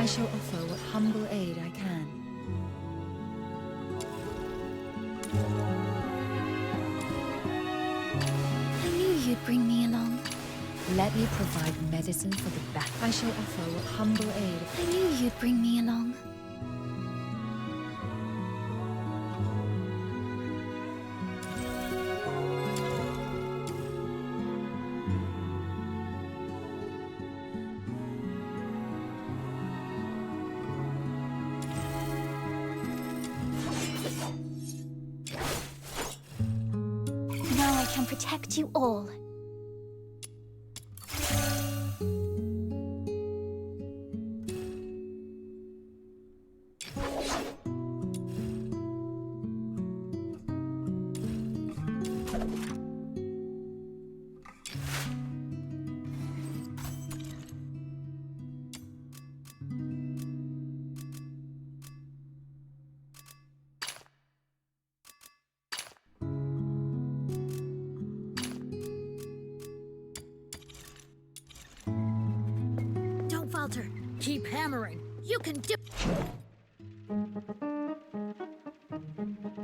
I shall offer what humble aid I can. I knew you'd bring me along. Let me provide medicine for the back. I shall offer what humble aid. I knew you'd bring me along. Now I can protect you all. Don't falter. Keep hammering. You can do.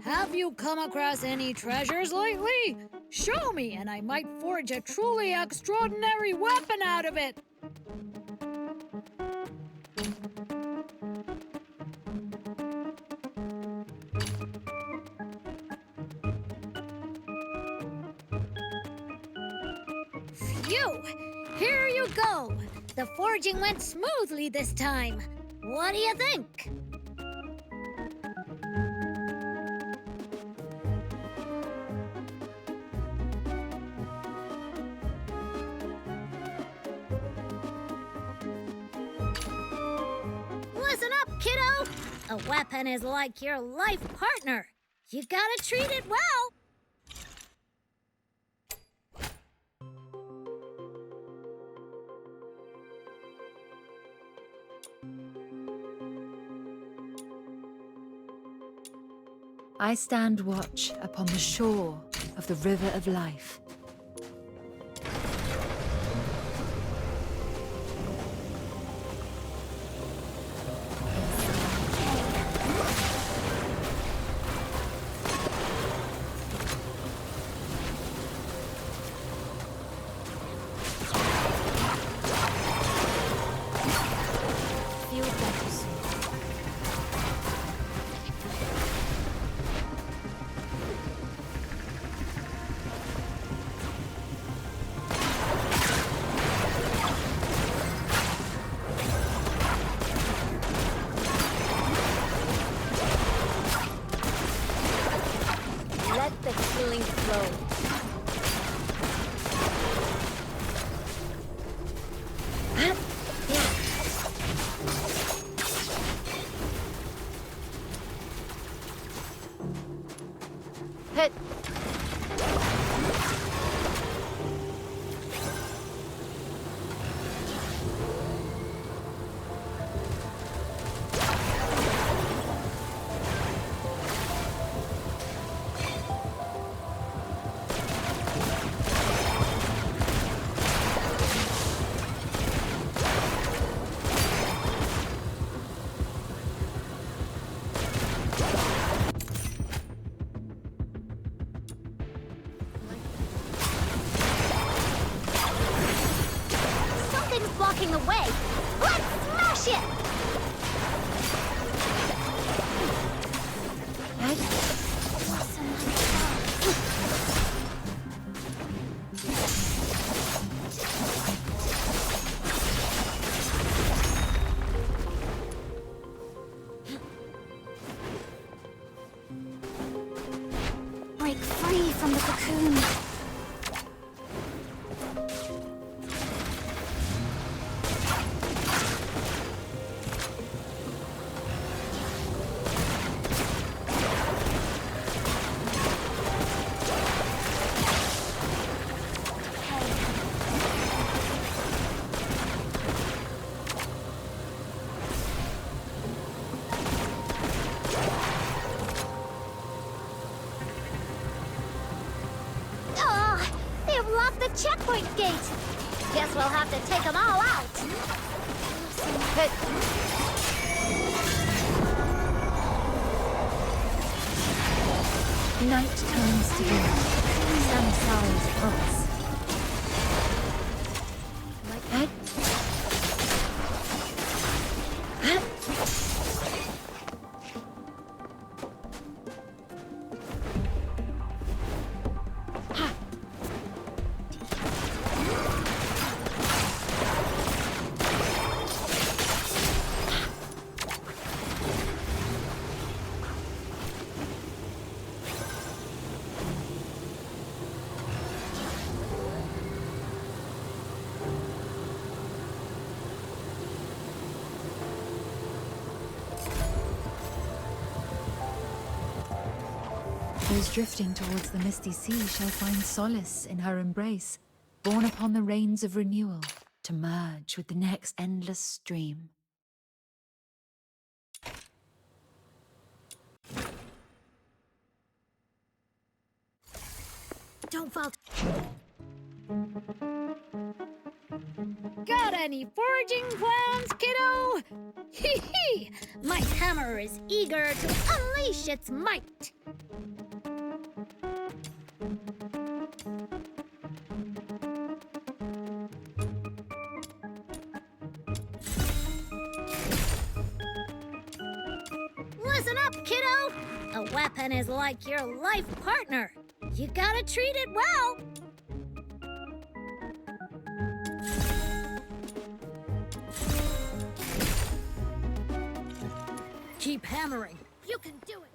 Have you come across any treasures lately? Show me, and I might forge a truly extraordinary weapon out of it. Phew! Here you go. The forging went smoothly this time. What do you think? Listen up, kiddo! A weapon is like your life partner. You gotta treat it well. I stand watch upon the shore of the river of life. Feel better soon. Let the healing flow. Hit. Something's blocking the way. Let's smash it! Break free from the cocoon. They've locked the checkpoint gate. Guess we'll have to take them all out. Hit. Night turns to day. Samsara's pulse. Head. Those drifting towards the misty sea shall find solace in her embrace, borne upon the rains of renewal, to merge with the next endless stream. Don't fall. Got any foraging plans, kiddo? Hee hee! My hammer is eager to unleash its might. Listen up, kiddo! A weapon is like your life partner. You gotta treat it well. Keep hammering. You can do it.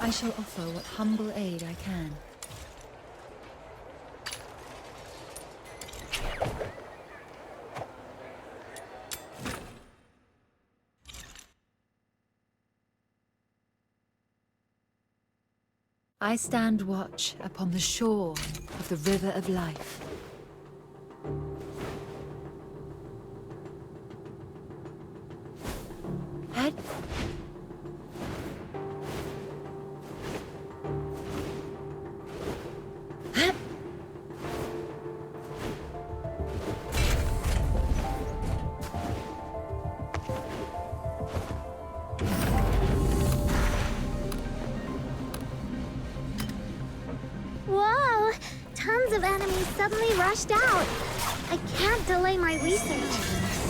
I shall offer what humble aid I can. I stand watch upon the shore of the river of life. Head. of enemies suddenly rushed out. I can't delay my research,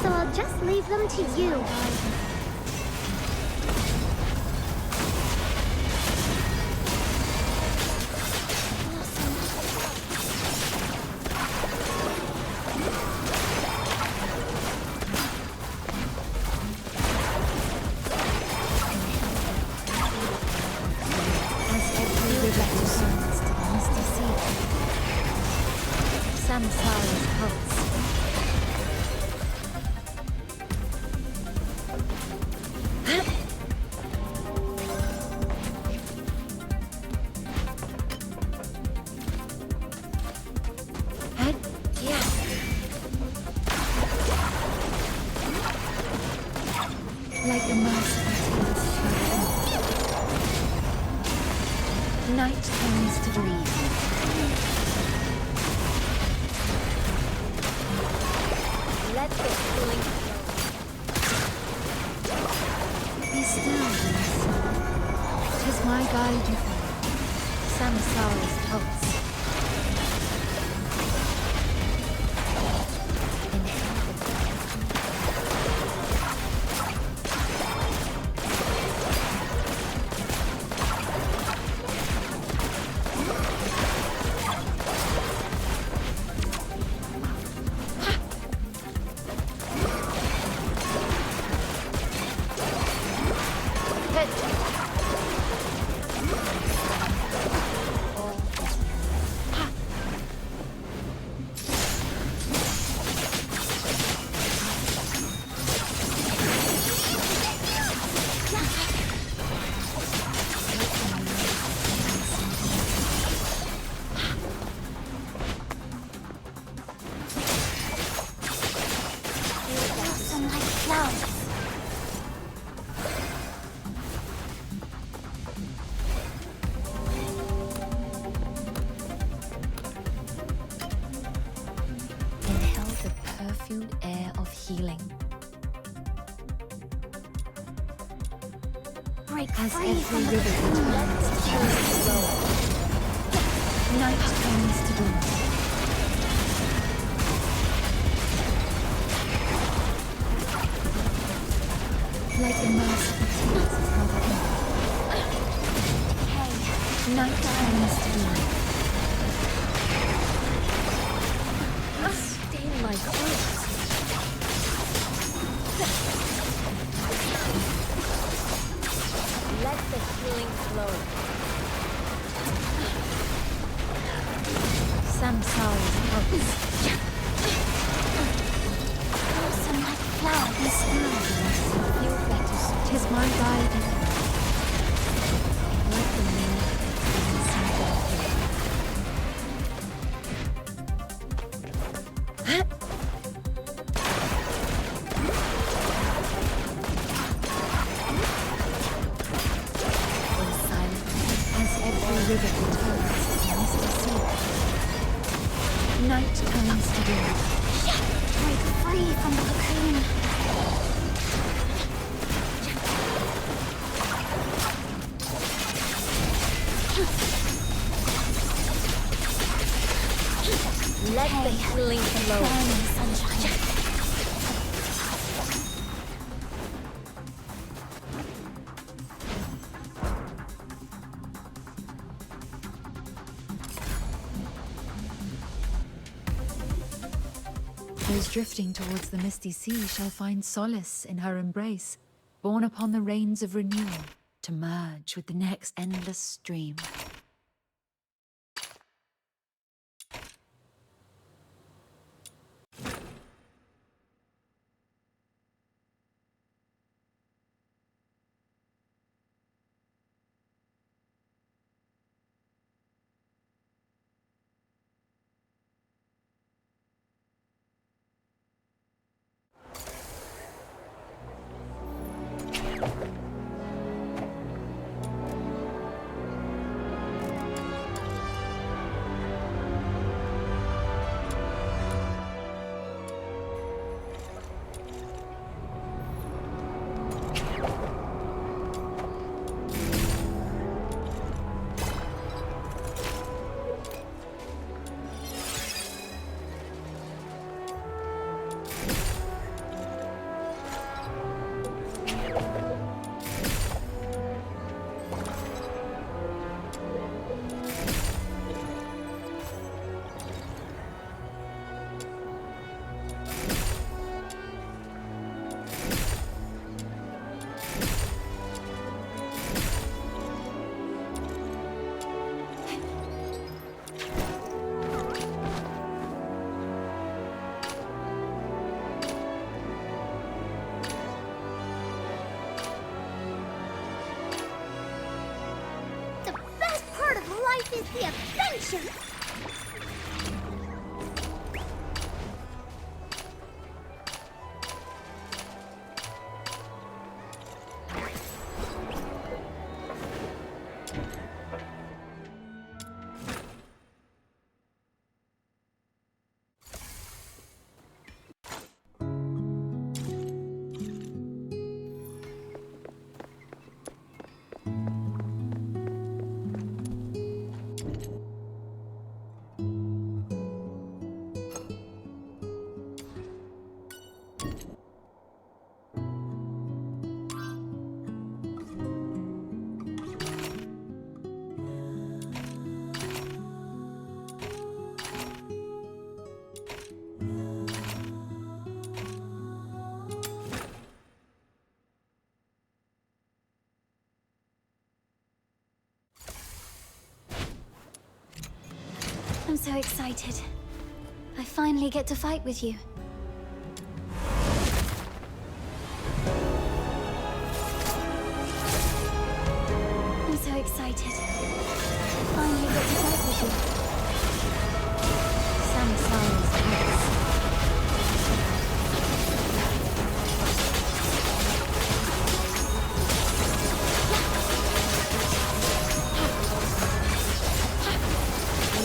so I'll just leave them to you. Samsara's pulse. Head, yeah. Like the merciful tears. Night turns to dream. Let the feeling Be still, Venus. 'Tis my guide you follow. Samsara's pulse. Blossom like flowers. Inhale the perfumed air of healing. Break As free every from the river cocoon. returns to flow. Night turns to dawn. Like the merciful tears of Mother Earth. Night turns to dawn. stain my clothes. Let the healing flow. Samsara's pulse. Blossom like flowers. Be still, Venus. Feel better soon. 'Tis my guide you follow. Like the moon dancing darkly. In silence, as every river returns to the misty sea. Night turns to dawn. Break free from the cocoon. Let the healing flow. Burning sunshine. Those drifting towards the misty sea shall find solace in her embrace, borne upon the rains of renewal, to merge with the next endless stream. is the adventure! I'm so excited. I finally get to fight with you. I'm so excited. I finally get to fight with you. Samsara's voice.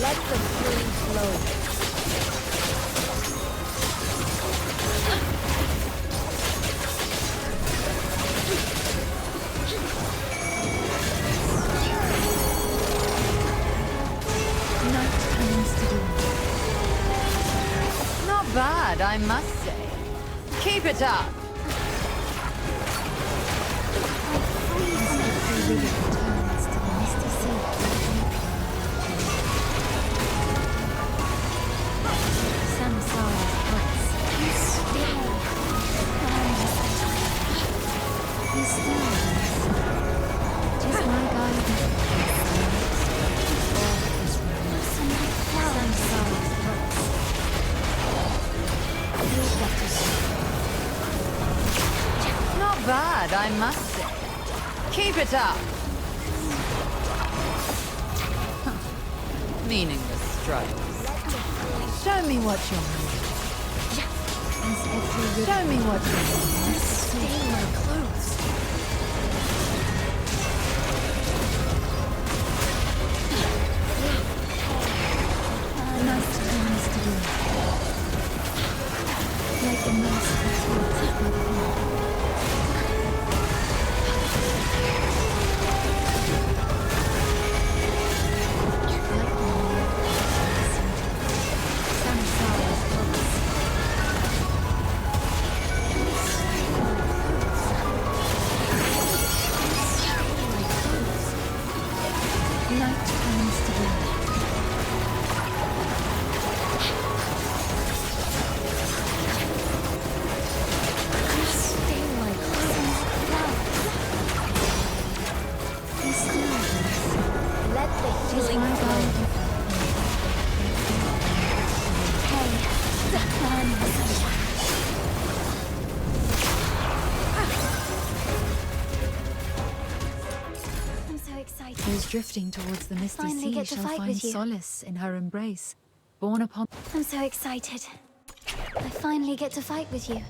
Let the fury flow. Night comes to dawn. Not bad, I must say. Keep it up. As every river returns to the misty sea. Samsara's voice. Be still. Be still. 'Tis my guidance. All is right. Samsara's voice. You've got to see. Not bad, I must say. Keep it up. Meaningless struggles. Show me what you're made of. As every river. Show me what you're made of. Stain my clothes. Night comes to dawn. Like the merciful tears of my blood. Samsara's voice. Night comes to dawn. Stay like Be still. Let the healing flow. Hey, man in the sunshine. I'm so excited. Those drifting towards the misty Finally sea get to shall fight find with you. solace in her embrace. Born upon I'm so excited. I finally get to fight with you.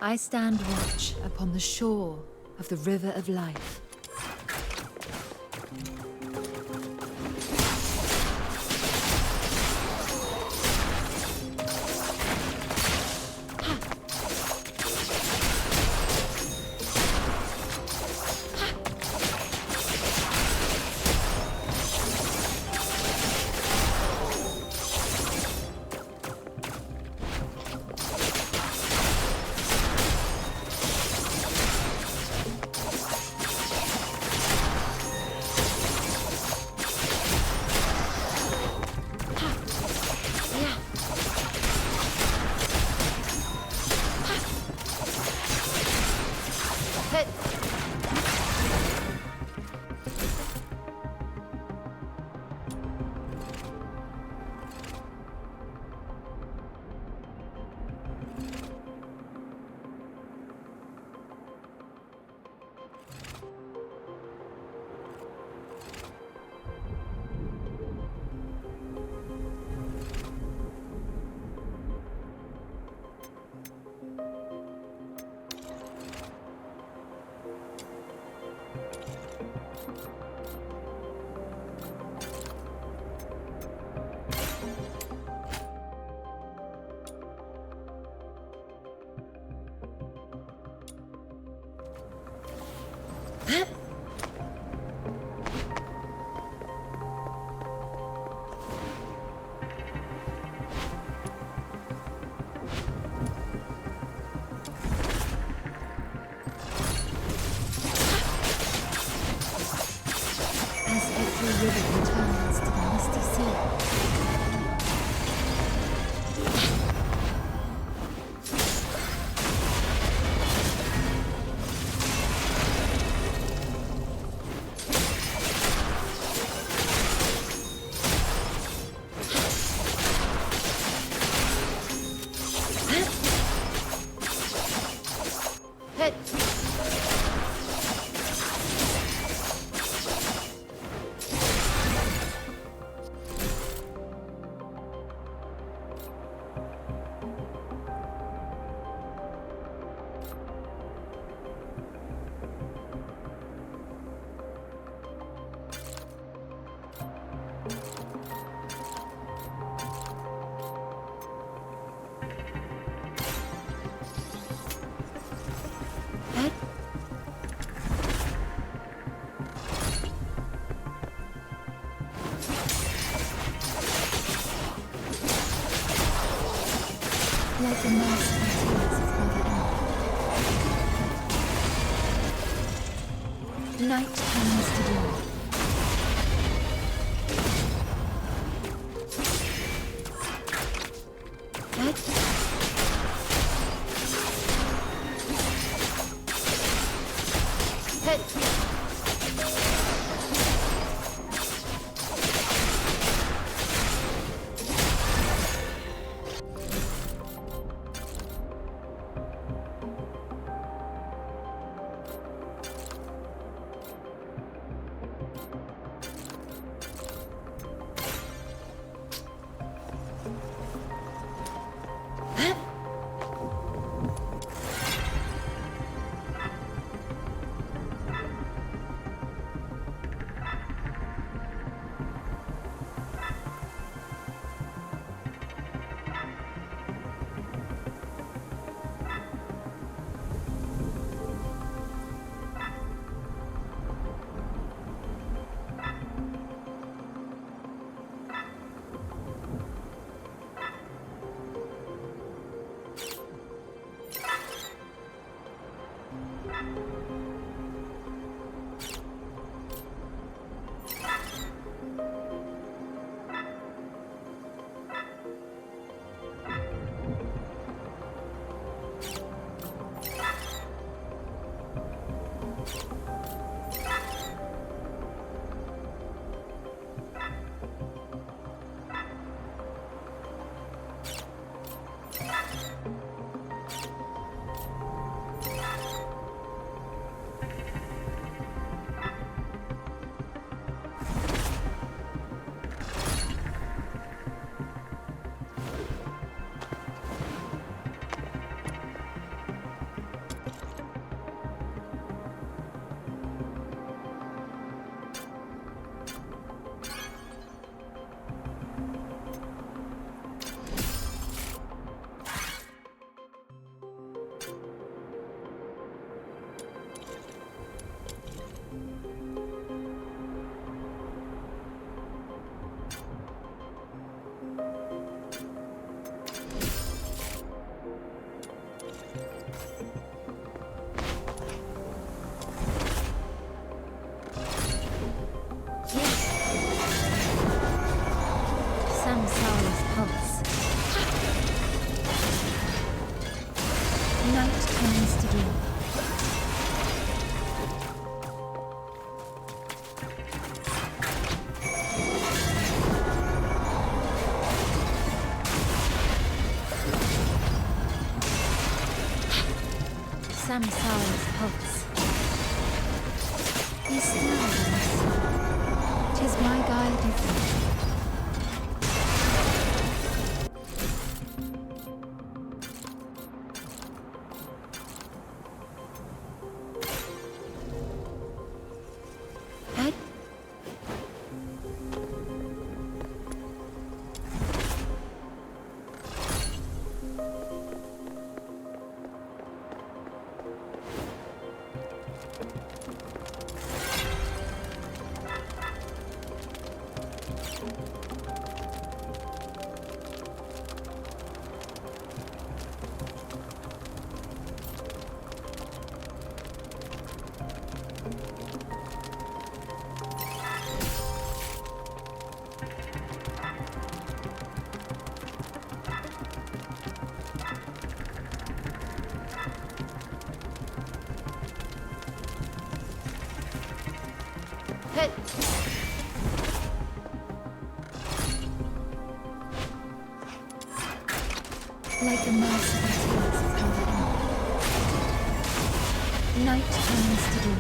I stand watch upon the shore of the river of life. As every river returns to the misty sea. Like the merciful tears of Mother Earth. Night comes to dawn. Samsara's pulse. Be still, Venus. 'Tis my guide you follow. Head. Head. Like the merciful tears of Mother Earth. Night turns to day.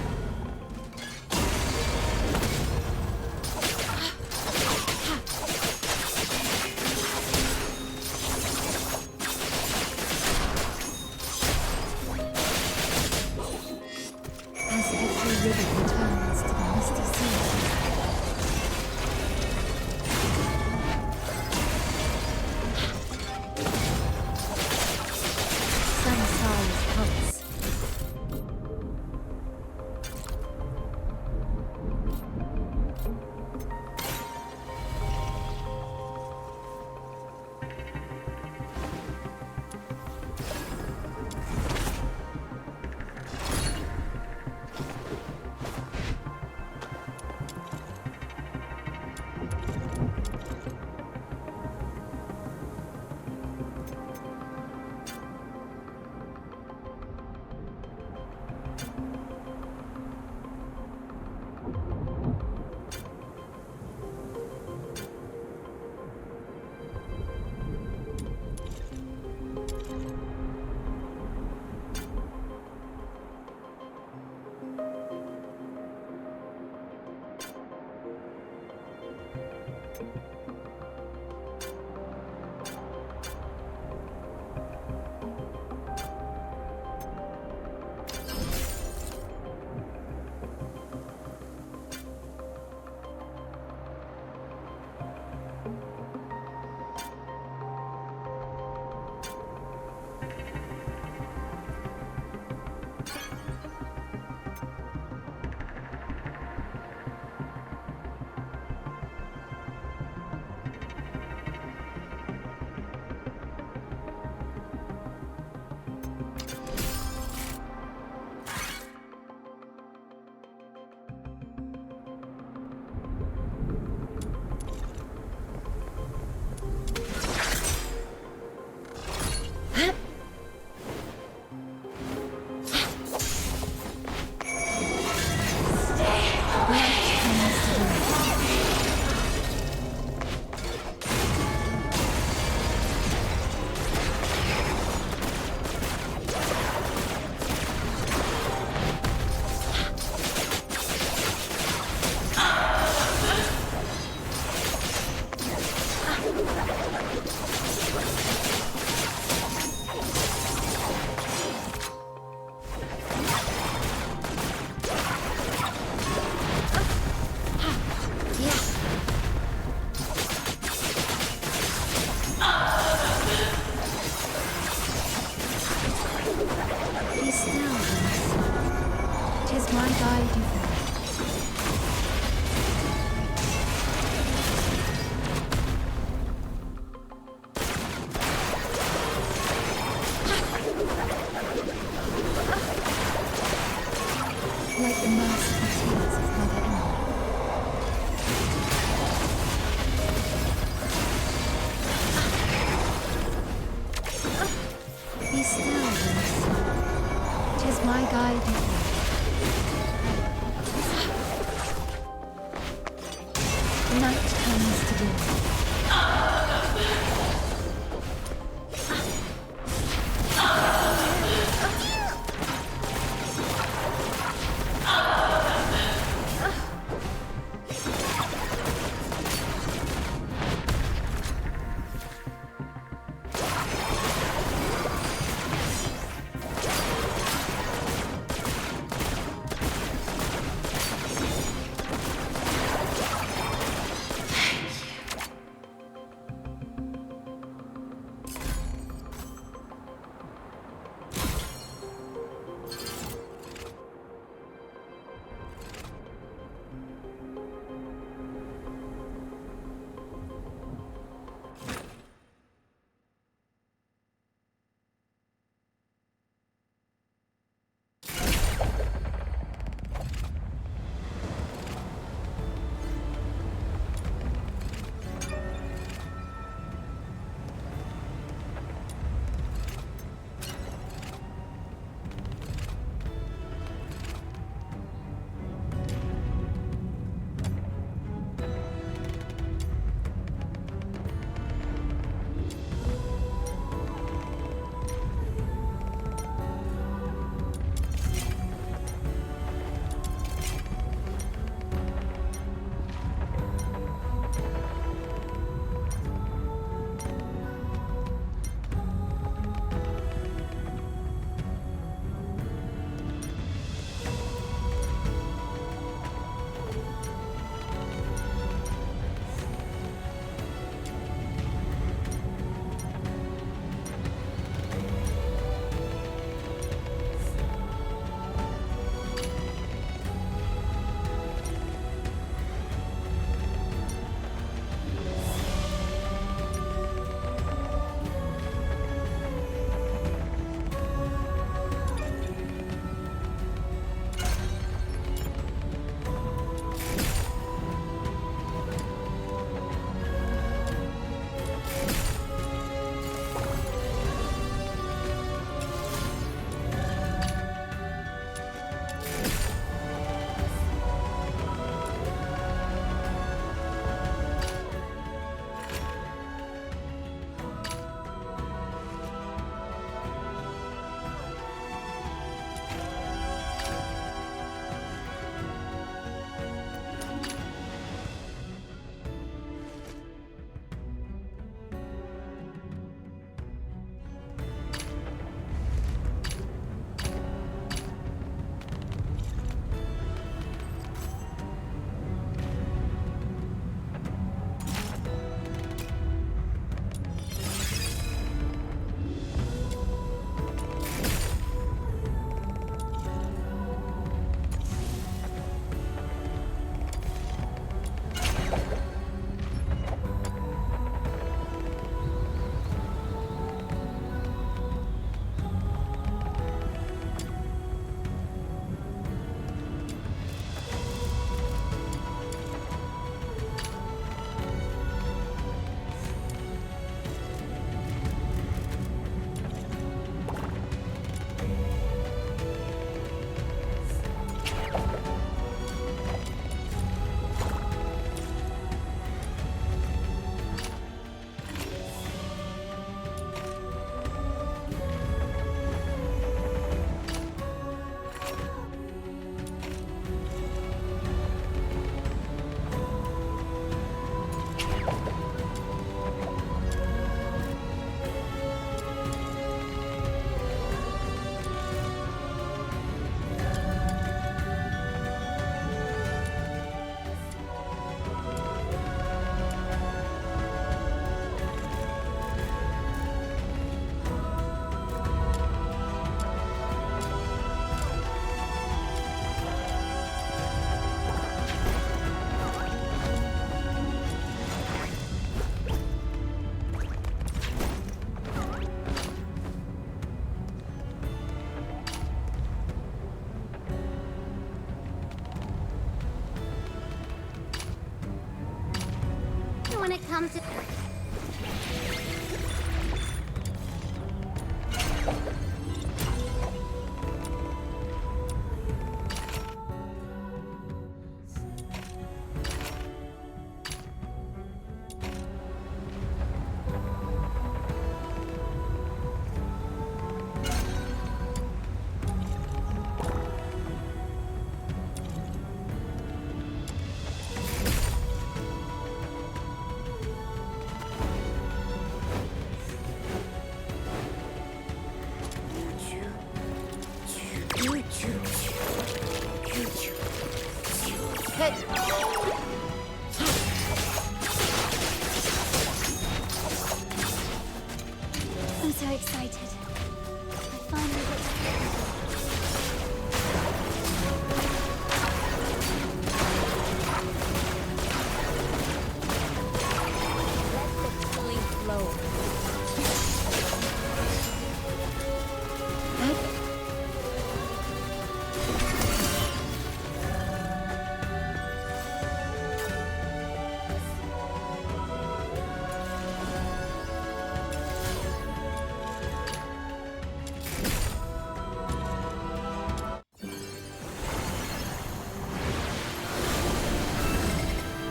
As every river returns to the misty sea. Samsara's pulse. my guide you follow. Like the merciful tears of Mother Earth. Be still, Venus. 'Tis my guide you follow. Night comes to dawn. come to... I'm so excited. I finally got to... Let the killing flow.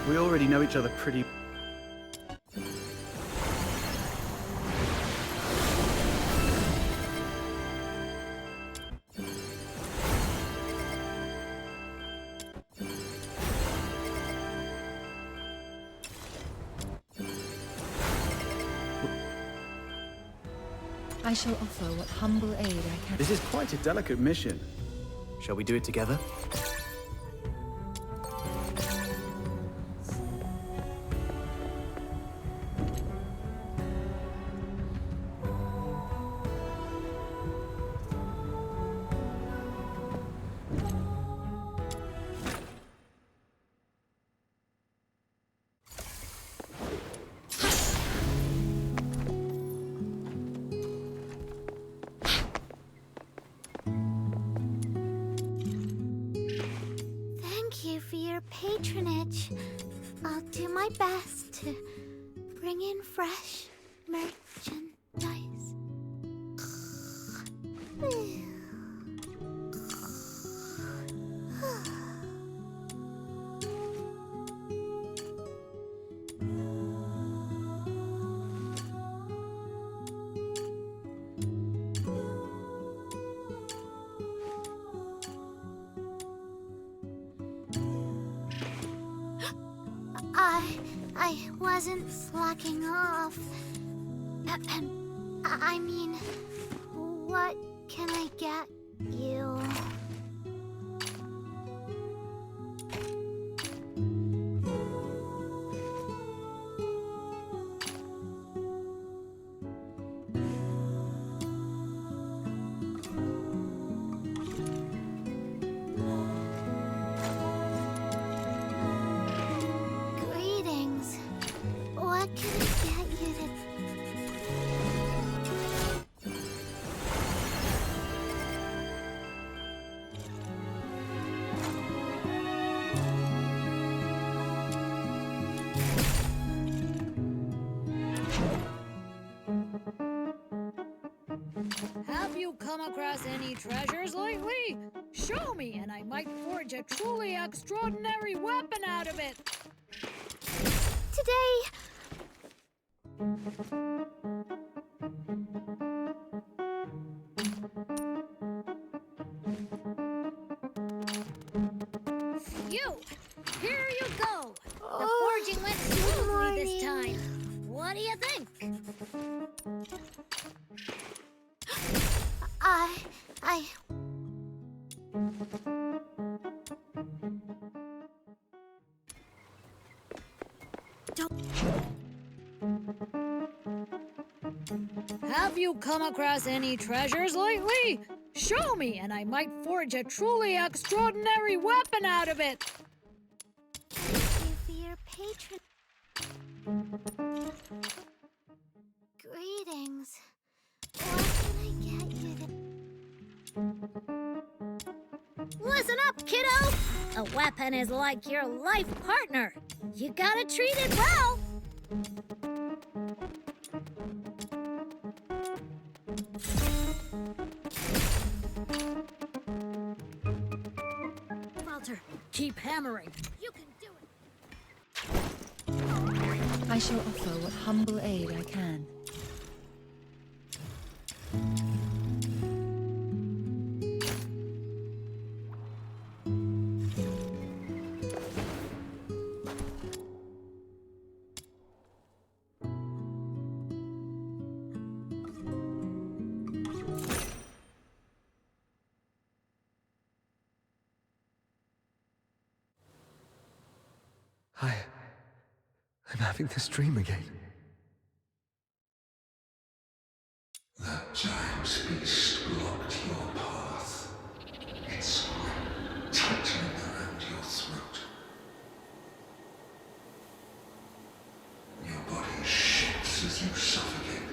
We already know each other pretty... I shall offer what humble aid I can. This is quite a delicate mission. Shall we do it together? Thank you for your patronage. I'll do my best to bring in fresh merchandise. I wasn't slacking off. I mean, what can I get you? Greetings. What can I get you to... Have you come across any treasures lately? Show me, and I might forge a truly extraordinary weapon out of it. Today... Phew! Here you go. The Oh, forging went good smoothly this morning. time. What do you think? I... Have you come across any treasures lately? Show me, and I might forge a truly extraordinary weapon out of it. Thank you for your patron... Greetings. What can I get you to... Listen up, kiddo! A weapon is like your life partner. You gotta treat it well. Walter, keep hammering. You can do it. I shall offer what humble aid I can. I'm having this dream again. That giant beast blocked your path. Its grip tightening around your throat. Your body shifts as you suffocate.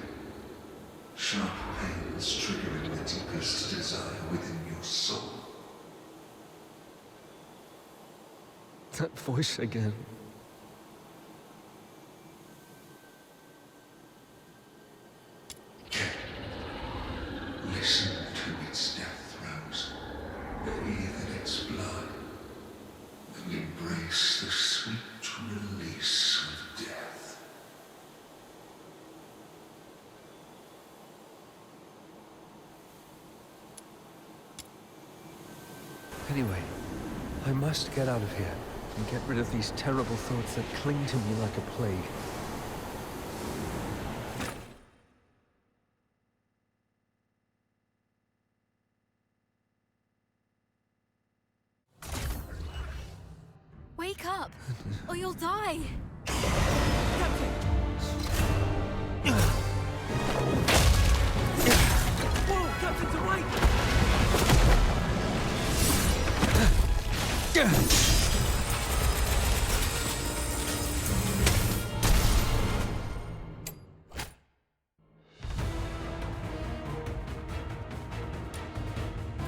Sharp pains triggering the deepest desire within your soul. That voice again. Listen to its death throes. Bathe in its blood. And embrace the sweet release of death. Anyway, I must get out of here and get rid of these terrible thoughts that cling to me like a plague. Wake up, or you'll die! Whoa, Captain, to right!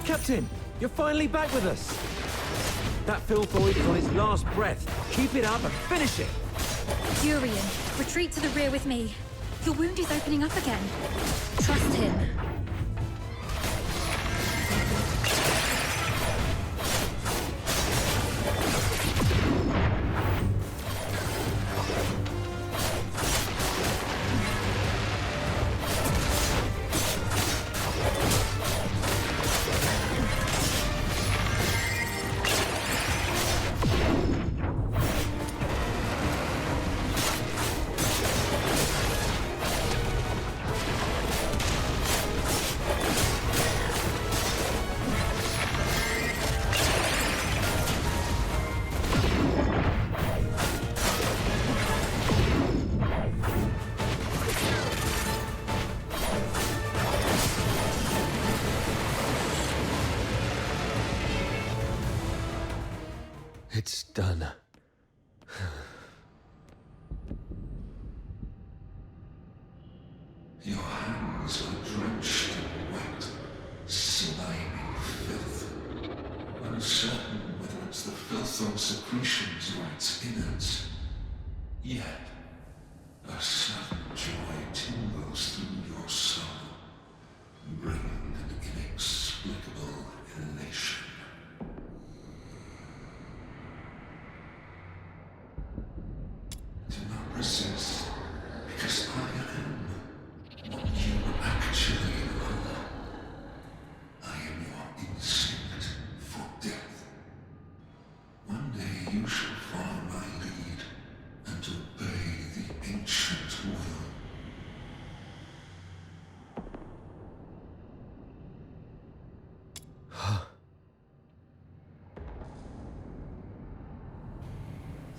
Captain, you're finally back with us. That Filthoid is on his last breath. Keep it up and finish it. Urian, retreat to the rear with me. Your wound is opening up again. Trust him. It's done. Your hands are drenched in wet, slimy filth. Uncertain whether it's the filth on secretions or its innards. Yet, a sudden joy tingles through your soul, bringing an inexplicable elation. Do not resist, because I am what you actually are. I am your instinct for death. One day you shall follow my lead and obey the ancient will.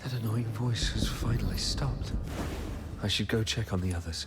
That annoying voice has finally stopped. I should go check on the others.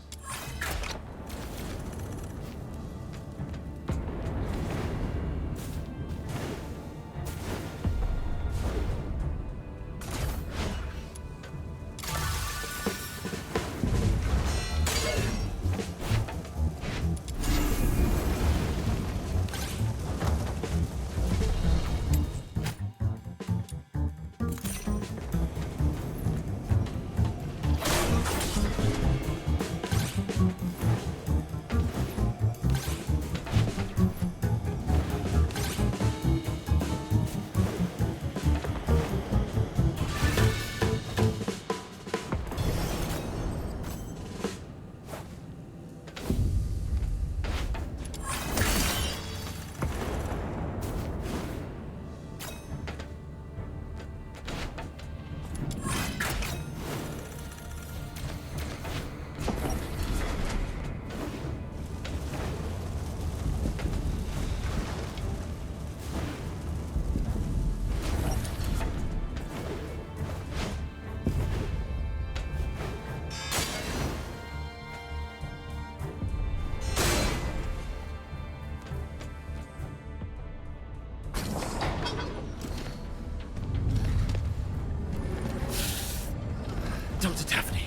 Dr. Daphne,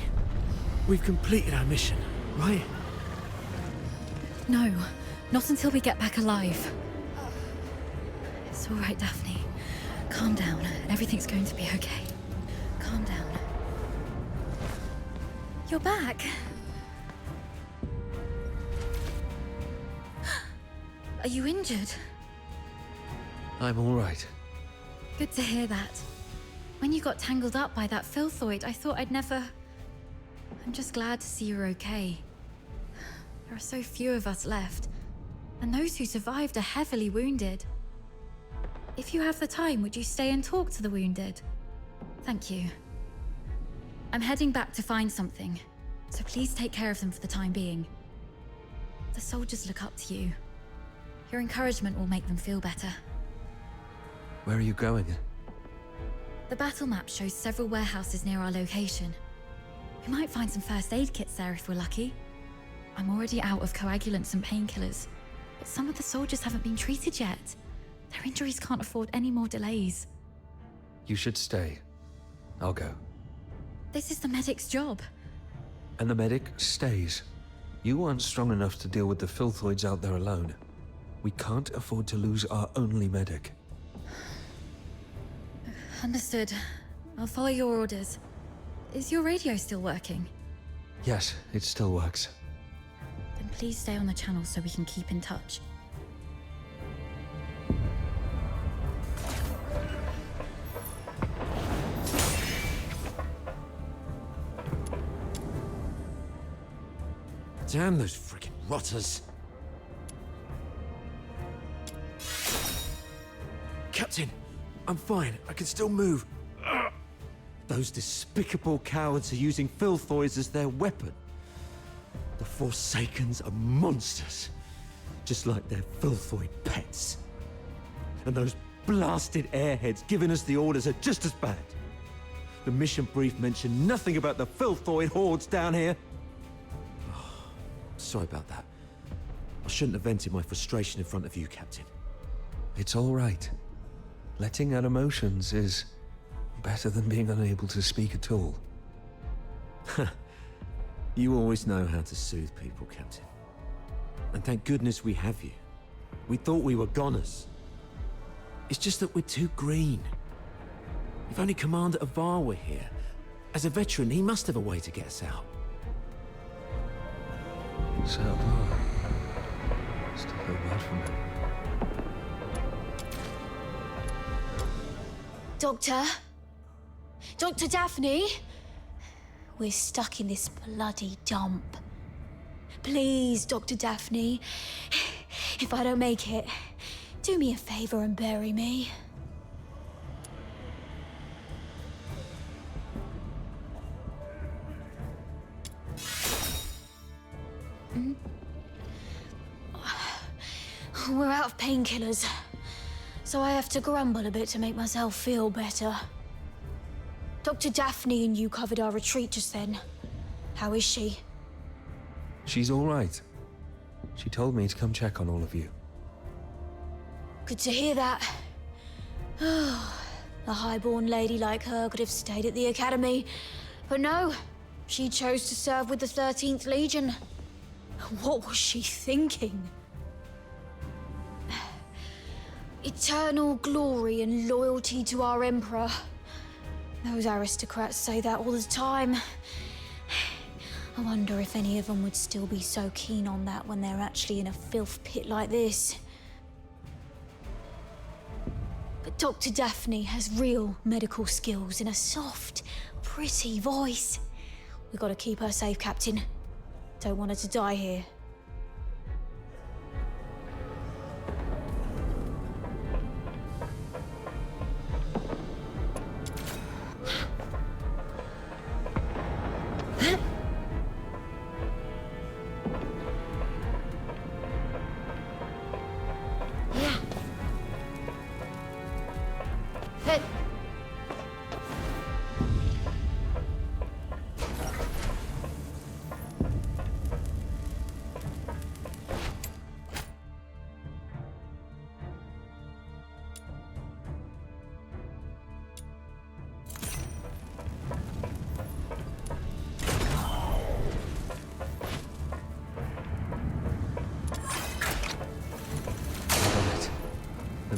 we've completed our mission, right? No, not until we get back alive. It's all right, Daphne. Calm down. Everything's going to be okay. Calm down. You're back. Are you injured? I'm all right. Good to hear that. When you got tangled up by that filthoid, I thought I'd never... I'm just glad to see you're okay. There are so few of us left, and those who survived are heavily wounded. If you have the time, would you stay and talk to the wounded? Thank you. I'm heading back to find something, so please take care of them for the time being. The soldiers look up to you. Your encouragement will make them feel better. Where are you going? The battle map shows several warehouses near our location. We might find some first aid kits there if we're lucky. I'm already out of coagulants and painkillers, but some of the soldiers haven't been treated yet. Their injuries can't afford any more delays. You should stay. I'll go. This is the medic's job. And the medic stays. You aren't strong enough to deal with the filthoids out there alone. We can't afford to lose our only medic. Understood. I'll follow your orders. Is your radio still working? Yes, it still works. Then please stay on the channel so we can keep in touch. Damn those freaking rotters. Captain, I'm fine. I can still move. Ugh. Those despicable cowards are using filthoids as their weapon. The Forsakens are monsters, just like their filthoid pets. And those blasted airheads giving us the orders are just as bad. The mission brief mentioned nothing about the filthoid hordes down here. Sorry about that. I shouldn't have vented my frustration in front of you, Captain. It's all right. Letting out emotions is better than being unable to speak at all. You always know how to soothe people, Captain. And thank goodness we have you. We thought we were goners. It's just that we're too green. If only Commander Avar were here. As a veteran, he must have a way to get us out. So, still feel bad for me. Doctor? Dr. Daphne? We're stuck in this bloody dump. Please, Dr. Daphne. If I don't make it, do me a favor and bury me. We're out of painkillers, so I have to grumble a bit to make myself feel better. Dr. Daphne and you covered our retreat just then. How is she? She's all right. She told me to come check on all of you. Good to hear that. A highborn lady like her could have stayed at the academy, but no, she chose to serve with the 13th Legion. What was she thinking? Eternal glory and loyalty to our Emperor. Those aristocrats say that all the time. I wonder if any of them would still be so keen on that when they're actually in a filth pit like this. But Dr. Daphne has real medical skills and a soft, pretty voice. We've got to keep her safe, Captain. Don't want her to die here.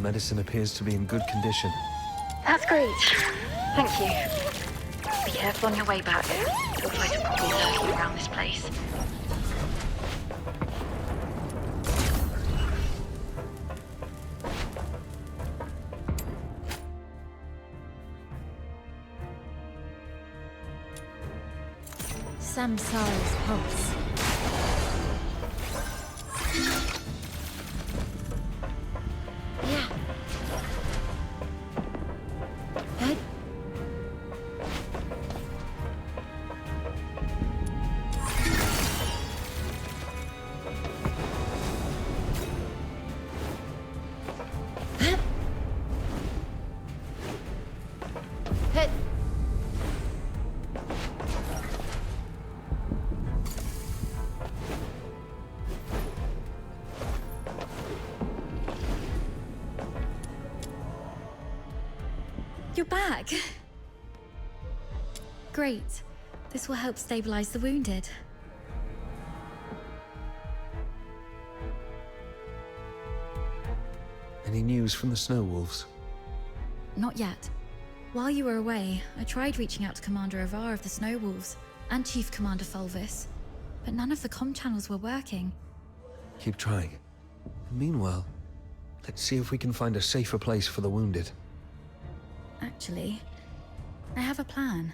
medicine appears to be in good condition. That's great. Thank you. Be careful on your way back. Looks like a probably lurking around this place. Samsara's pulse. Yeah. Head. Head. You're back. Great. This will help stabilize the wounded. Any news from the Snow Wolves? Not yet. While you were away, I tried reaching out to Commander Avar of the Snow Wolves and Chief Commander Fulvis, but none of the comm channels were working. Keep trying. Meanwhile, let's see if we can find a safer place for the wounded. Actually, I have a plan.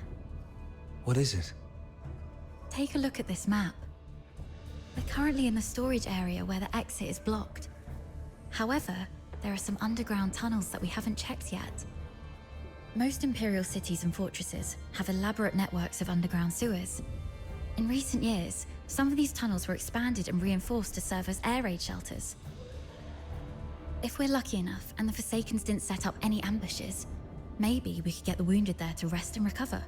What is it? Take a look at this map. We're currently in the storage area where the exit is blocked. However, there are some underground tunnels that we haven't checked yet. Most Imperial cities and fortresses have elaborate networks of underground sewers. In recent years, some of these tunnels were expanded and reinforced to serve as air raid shelters. If we're lucky enough and the Forsakens didn't set up any ambushes, maybe we could get the wounded there to rest and recover.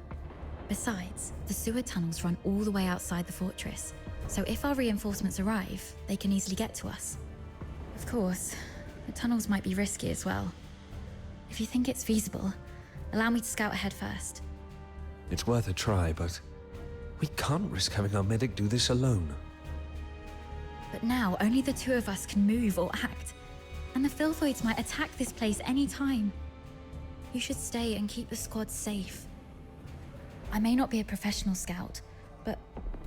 Besides, the sewer tunnels run all the way outside the fortress, so if our reinforcements arrive, they can easily get to us. Of course, the tunnels might be risky as well. If you think it's feasible, allow me to scout ahead first. It's worth a try, but we can't risk having our medic do this alone. But now, only the two of us can move or act, and the Filthoids might attack this place any time. You should stay and keep the squad safe. I may not be a professional scout, but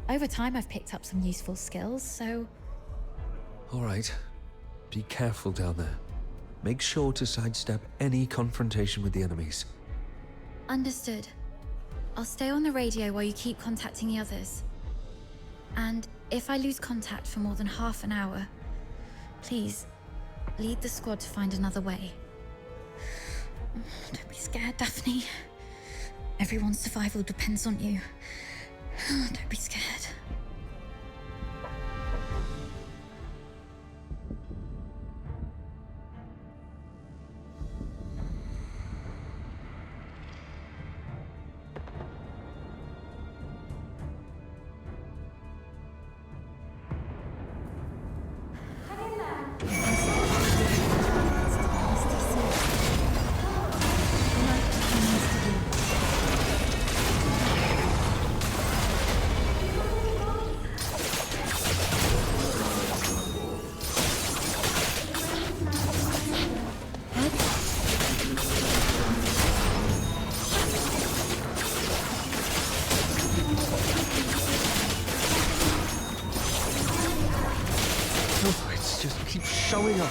over time I've picked up some useful skills, so... All right. Be careful down there. Make sure to sidestep any confrontation with the enemies. Understood. I'll stay on the radio while you keep contacting the others. And if I lose contact for more than half an hour, please, lead the squad to find another way. Don't be scared, Daphne. Everyone's survival depends on you. Don't be scared. Just keep showing up.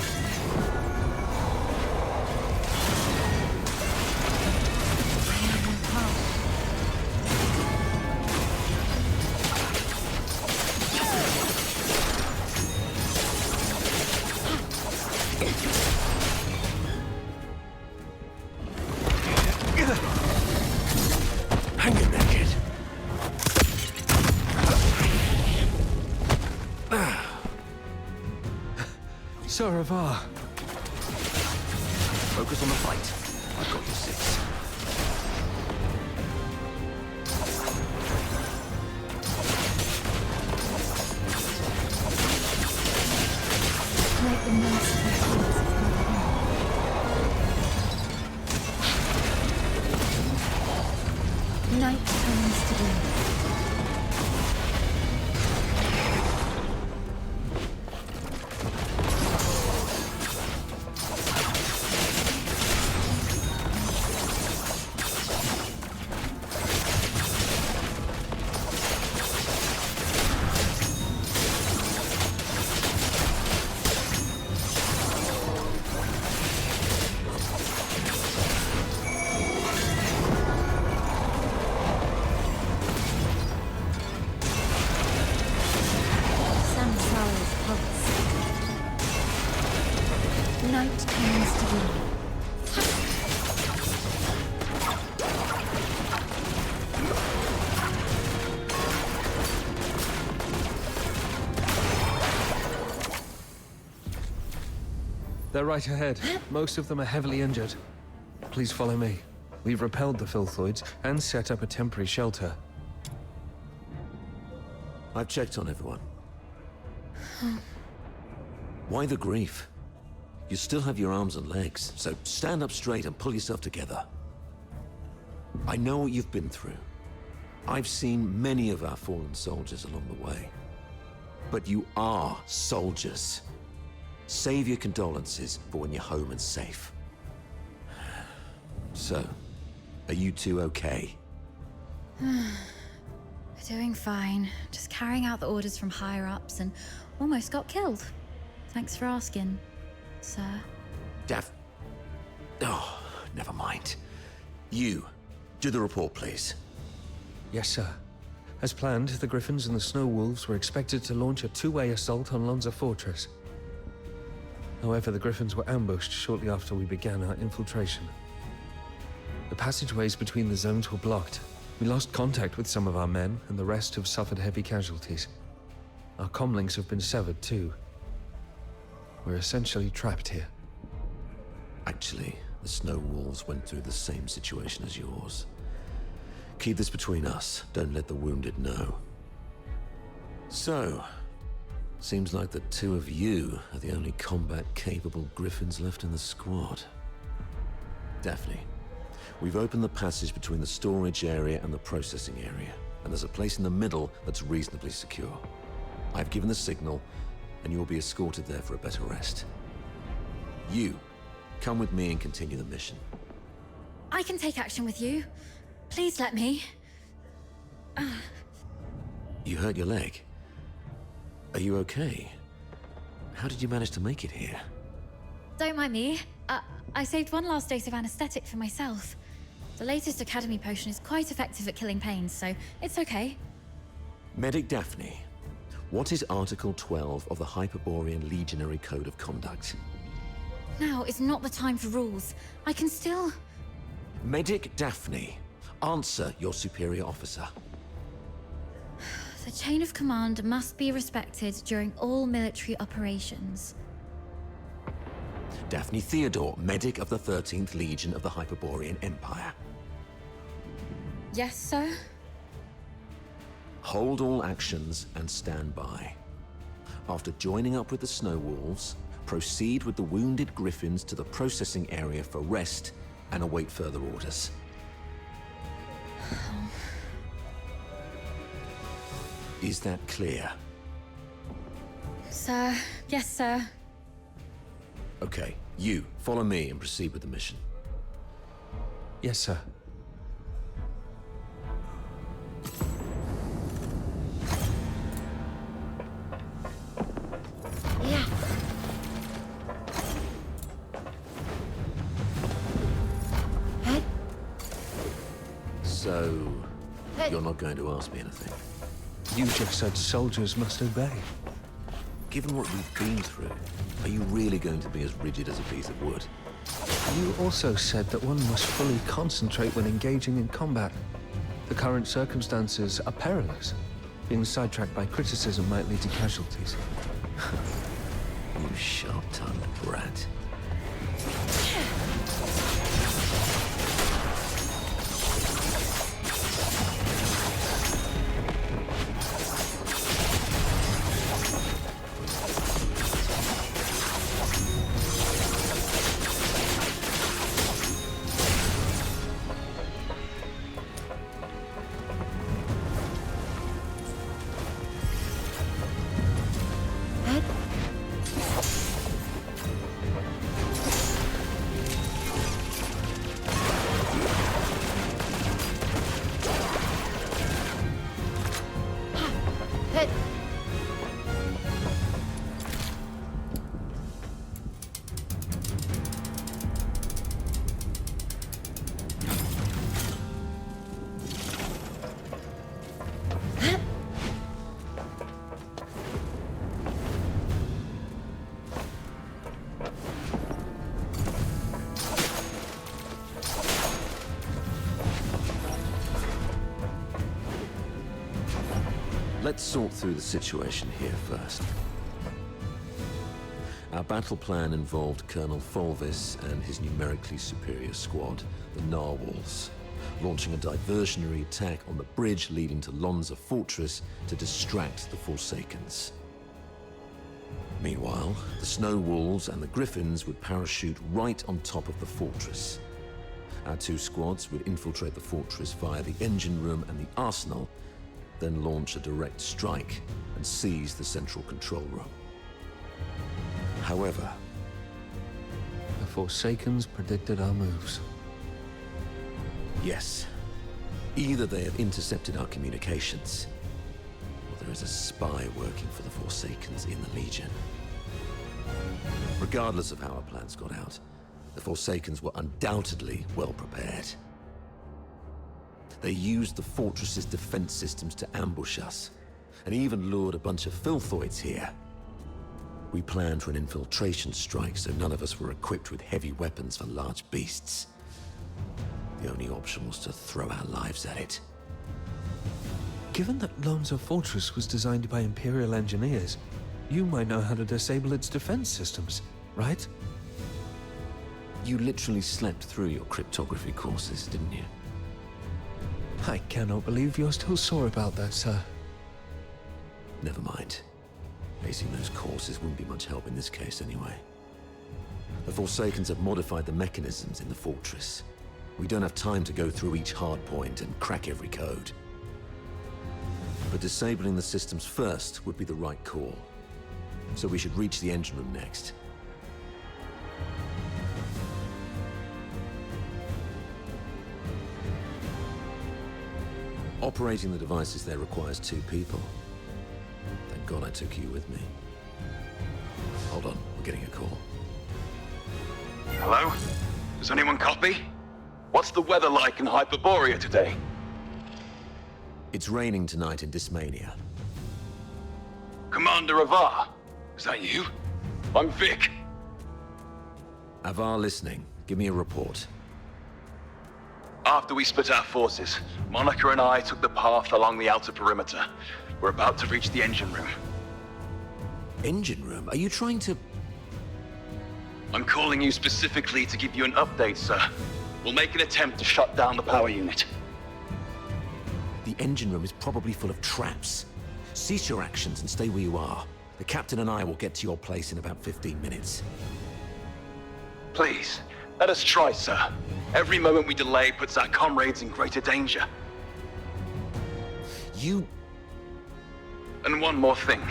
Hang in there, kid. Saravar. Focus on the fight. I've got your six. Like the merciful hands of God. Night comes to be. They're right ahead. Most of them are heavily injured. Please follow me. We've repelled the filthoids and set up a temporary shelter. I've checked on everyone. Why the grief? You still have your arms and legs, so stand up straight and pull yourself together. I know what you've been through. I've seen many of our fallen soldiers along the way. But you are soldiers. Save your condolences for when you're home and safe. So, are you two okay? We're doing fine. Just carrying out the orders from higher-ups and almost got killed. Thanks for asking, sir. Oh, never mind. You, do the report, please. Yes, sir. As planned, the Griffins and the Snow Wolves were expected to launch a two-way assault on Lonza Fortress. However, the Griffins were ambushed shortly after we began our infiltration. The passageways between the zones were blocked. We lost contact with some of our men, and the rest have suffered heavy casualties. Our comlinks have been severed, too. We're essentially trapped here. Actually, the Snow Wolves went through the same situation as yours. Keep this between us. Don't let the wounded know. So, seems like the two of you are the only combat-capable Griffins left in the squad. Daphne, we've opened the passage between the storage area and the processing area, and there's a place in the middle that's reasonably secure. I've given the signal, and you'll be escorted there for a better rest. You, come with me and continue the mission. I can take action with you. Please let me. You hurt your leg. Are you okay? How did you manage to make it here? Don't mind me. I saved one last dose of anesthetic for myself. The latest Academy potion is quite effective at killing pain, so it's okay. Medic Daphne, what is Article 12 of the Hyperborean Legionary Code of Conduct? Now is not the time for rules. I can still... Medic Daphne, answer your superior officer. The chain of command must be respected during all military operations. Daphne Theodore, medic of the 13th Legion of the Hyperborean Empire. Yes, sir? Hold all actions and stand by. After joining up with the Snow Wolves, proceed with the wounded Griffins to the processing area for rest and await further orders. Is that clear? Sir, yes, sir. Okay, you, follow me and proceed with the mission. Yes, sir. Yeah. Head. So, you're not going to ask me anything? You just said soldiers must obey. Given what we've been through, are you really going to be as rigid as a piece of wood? You also said that one must fully concentrate when engaging in combat. The current circumstances are perilous. Being sidetracked by criticism might lead to casualties. You sharp-tongued brat. Head. Head. Let's sort through the situation here first. Our battle plan involved Colonel Fulvis and his numerically superior squad, the Narwhals, launching a diversionary attack on the bridge leading to Lonza Fortress to distract the Forsakens. Meanwhile, the Snow Wolves and the Griffins would parachute right on top of the fortress. Our two squads would infiltrate the fortress via the engine room and the arsenal, then launch a direct strike and seize the central control room. However, The Forsakens predicted our moves. yes, either they have intercepted our communications, or there is a spy working for the Forsakens in the Legion. Regardless of how our plans got out, the Forsakens were undoubtedly well prepared. They used the fortress's defense systems to ambush us, and even lured a bunch of filthoids here. We planned for an infiltration strike, so none of us were equipped with heavy weapons for large beasts. The only option was to throw our lives at it. Given that Lonza Fortress was designed by Imperial engineers, you might know how to disable its defense systems, right? You literally slept through your cryptography courses, didn't you? I cannot believe you're still sore about that, sir. Never mind. Acing those courses wouldn't be much help in this case anyway. The Forsakens have modified the mechanisms in the fortress. We don't have time to go through each hardpoint and crack every code. But disabling the systems first would be the right call. So we should reach the engine room next. Operating the devices there requires 2 people. Thank God I took you with me. Hold on, we're getting a call. Hello? Does anyone copy? What's the weather like in Hyperborea today? It's raining tonight in Dysmania. Commander Avar, is that you? I'm Vic. Avar listening. Give me a report. After we split our forces, Monica and I took the path along the outer perimeter. We're about to reach the engine room. Engine room? Are you trying to... I'm calling you specifically to give you an update, sir. We'll make an attempt to shut down the power unit. The engine room is probably full of traps. Cease your actions and stay where you are. The captain and I will get to your place in about 15 minutes. Please, let us try, sir. Every moment we delay puts our comrades in greater danger. You... And one more thing.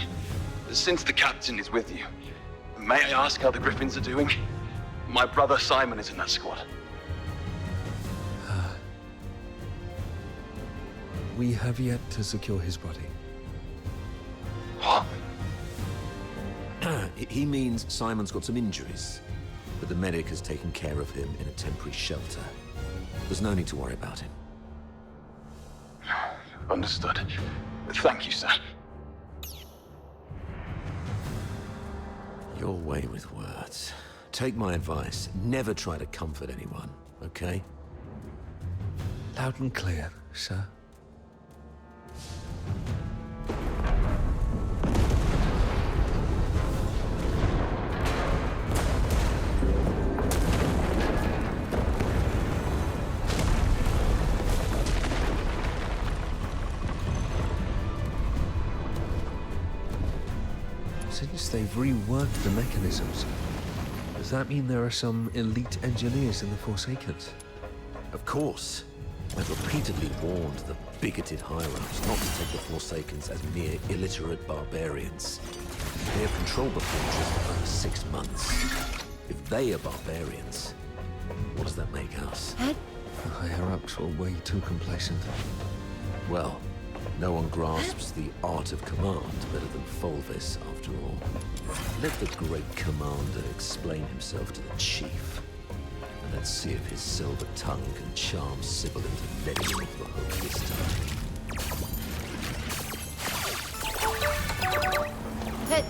Since the captain is with you, may I ask how the Griffins are doing? My brother Simon is in that squad. We have yet to secure his body. What? He means Simon's got some injuries, but the medic has taken care of him in a temporary shelter. There's no need to worry about him. Understood. Thank you, sir. Your way with words. Take my advice. Never try to comfort anyone, okay? Loud and clear, sir. Since they've reworked the mechanisms, does that mean there are some elite engineers in the Forsakens? Of course. I've repeatedly warned the bigoted higher-ups not to take the Forsakens as mere illiterate barbarians. They have controlled the fortress for over 6 months. If they are barbarians, what does that make us? The higher-ups were way too complacent. Well, no one grasps the art of command better than Fulvis, after all. Let the great commander explain himself to the chief. And let's see if his silver tongue can charm Sybil into letting him off the hook this time. Hey,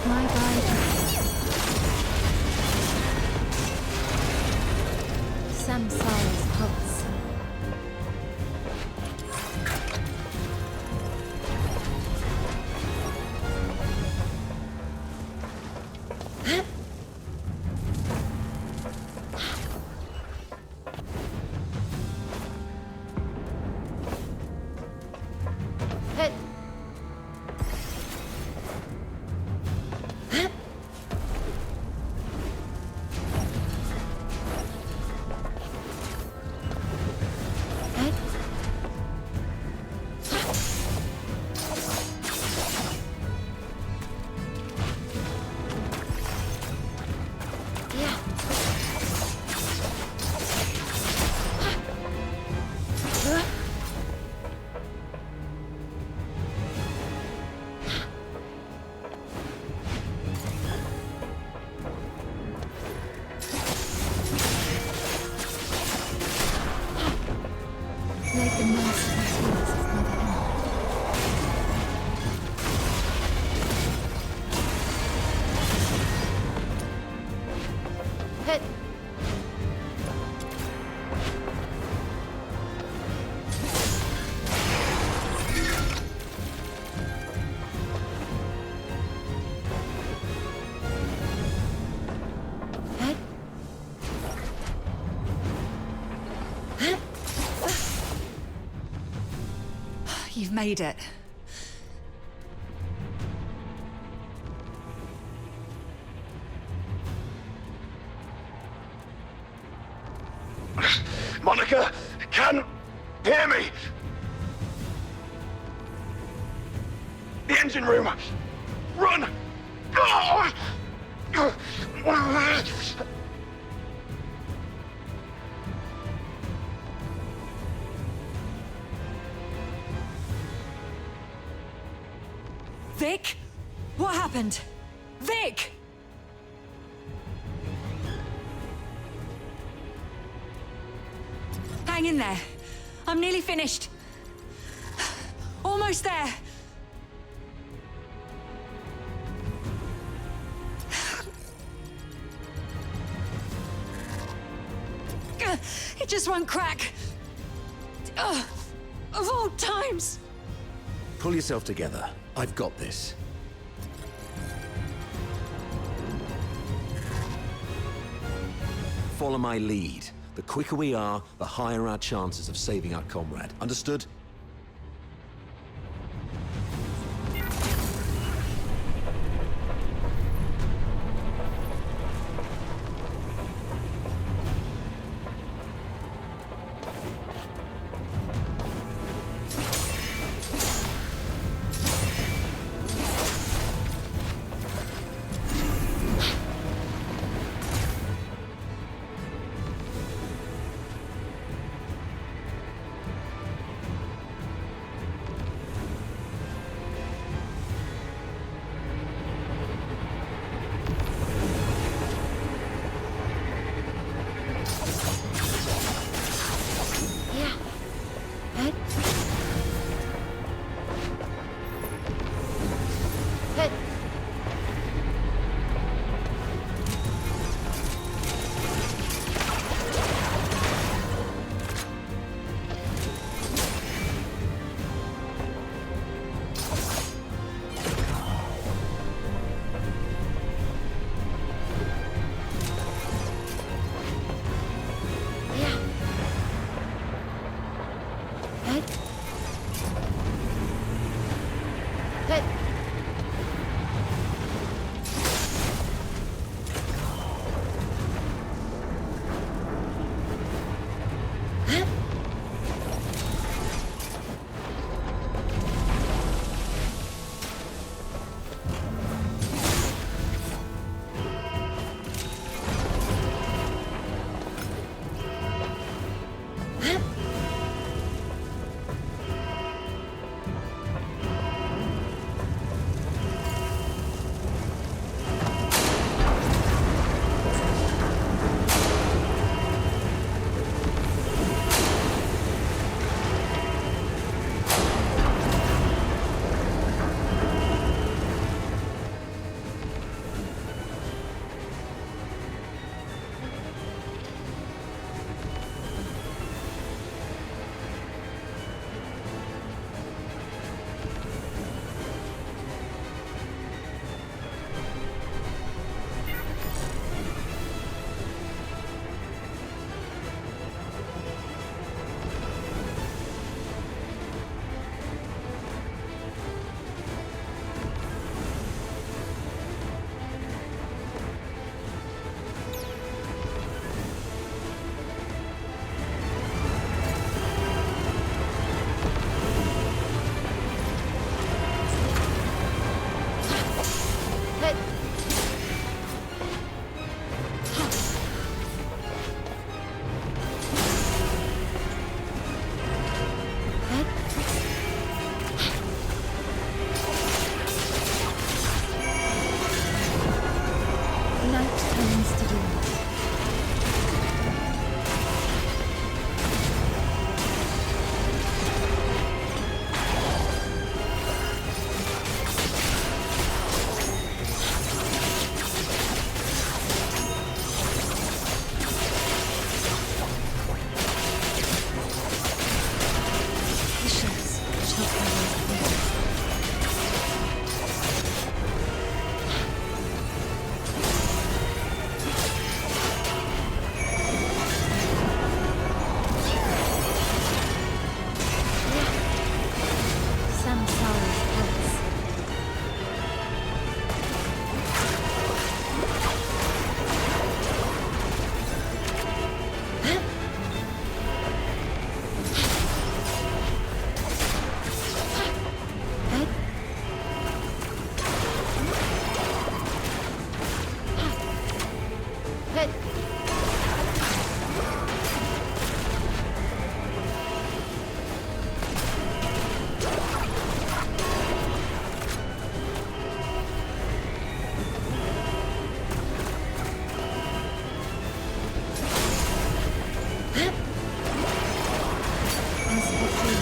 my guide. Samsara's pulse. Like the merciless words of Mother Earth. You've made it. Monica, can hear me. The engine room. Run! Oh! Vic? What happened? Vic! Hang in there. I'm nearly finished. Almost there. It just won't crack. Of all times. Pull yourself together. I've got this. Follow my lead. The quicker we are, the higher our chances of saving our comrade. Understood?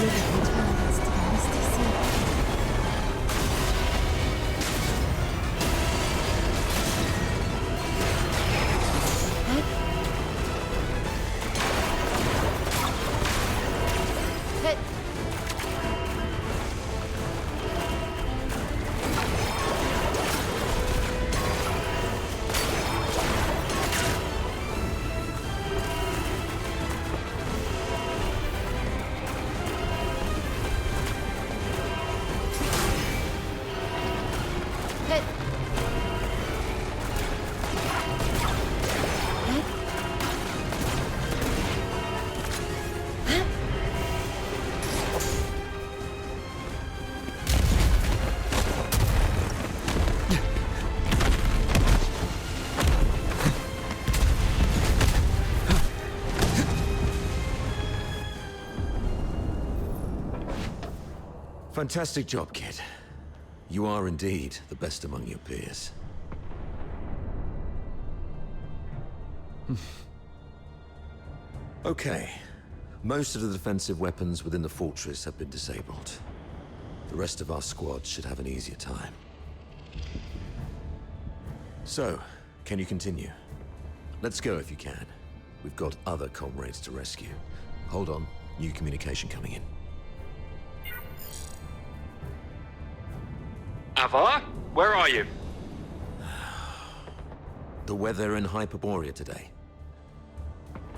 river returns to the misty sea. Fantastic job, kid. You are indeed the best among your peers. Okay. Most of the defensive weapons within the fortress have been disabled. The rest of our squad should have an easier time. So, can you continue? Let's go if you can. We've got other comrades to rescue. Hold on. New communication coming in. Avar? Where are you? The weather in Hyperborea today.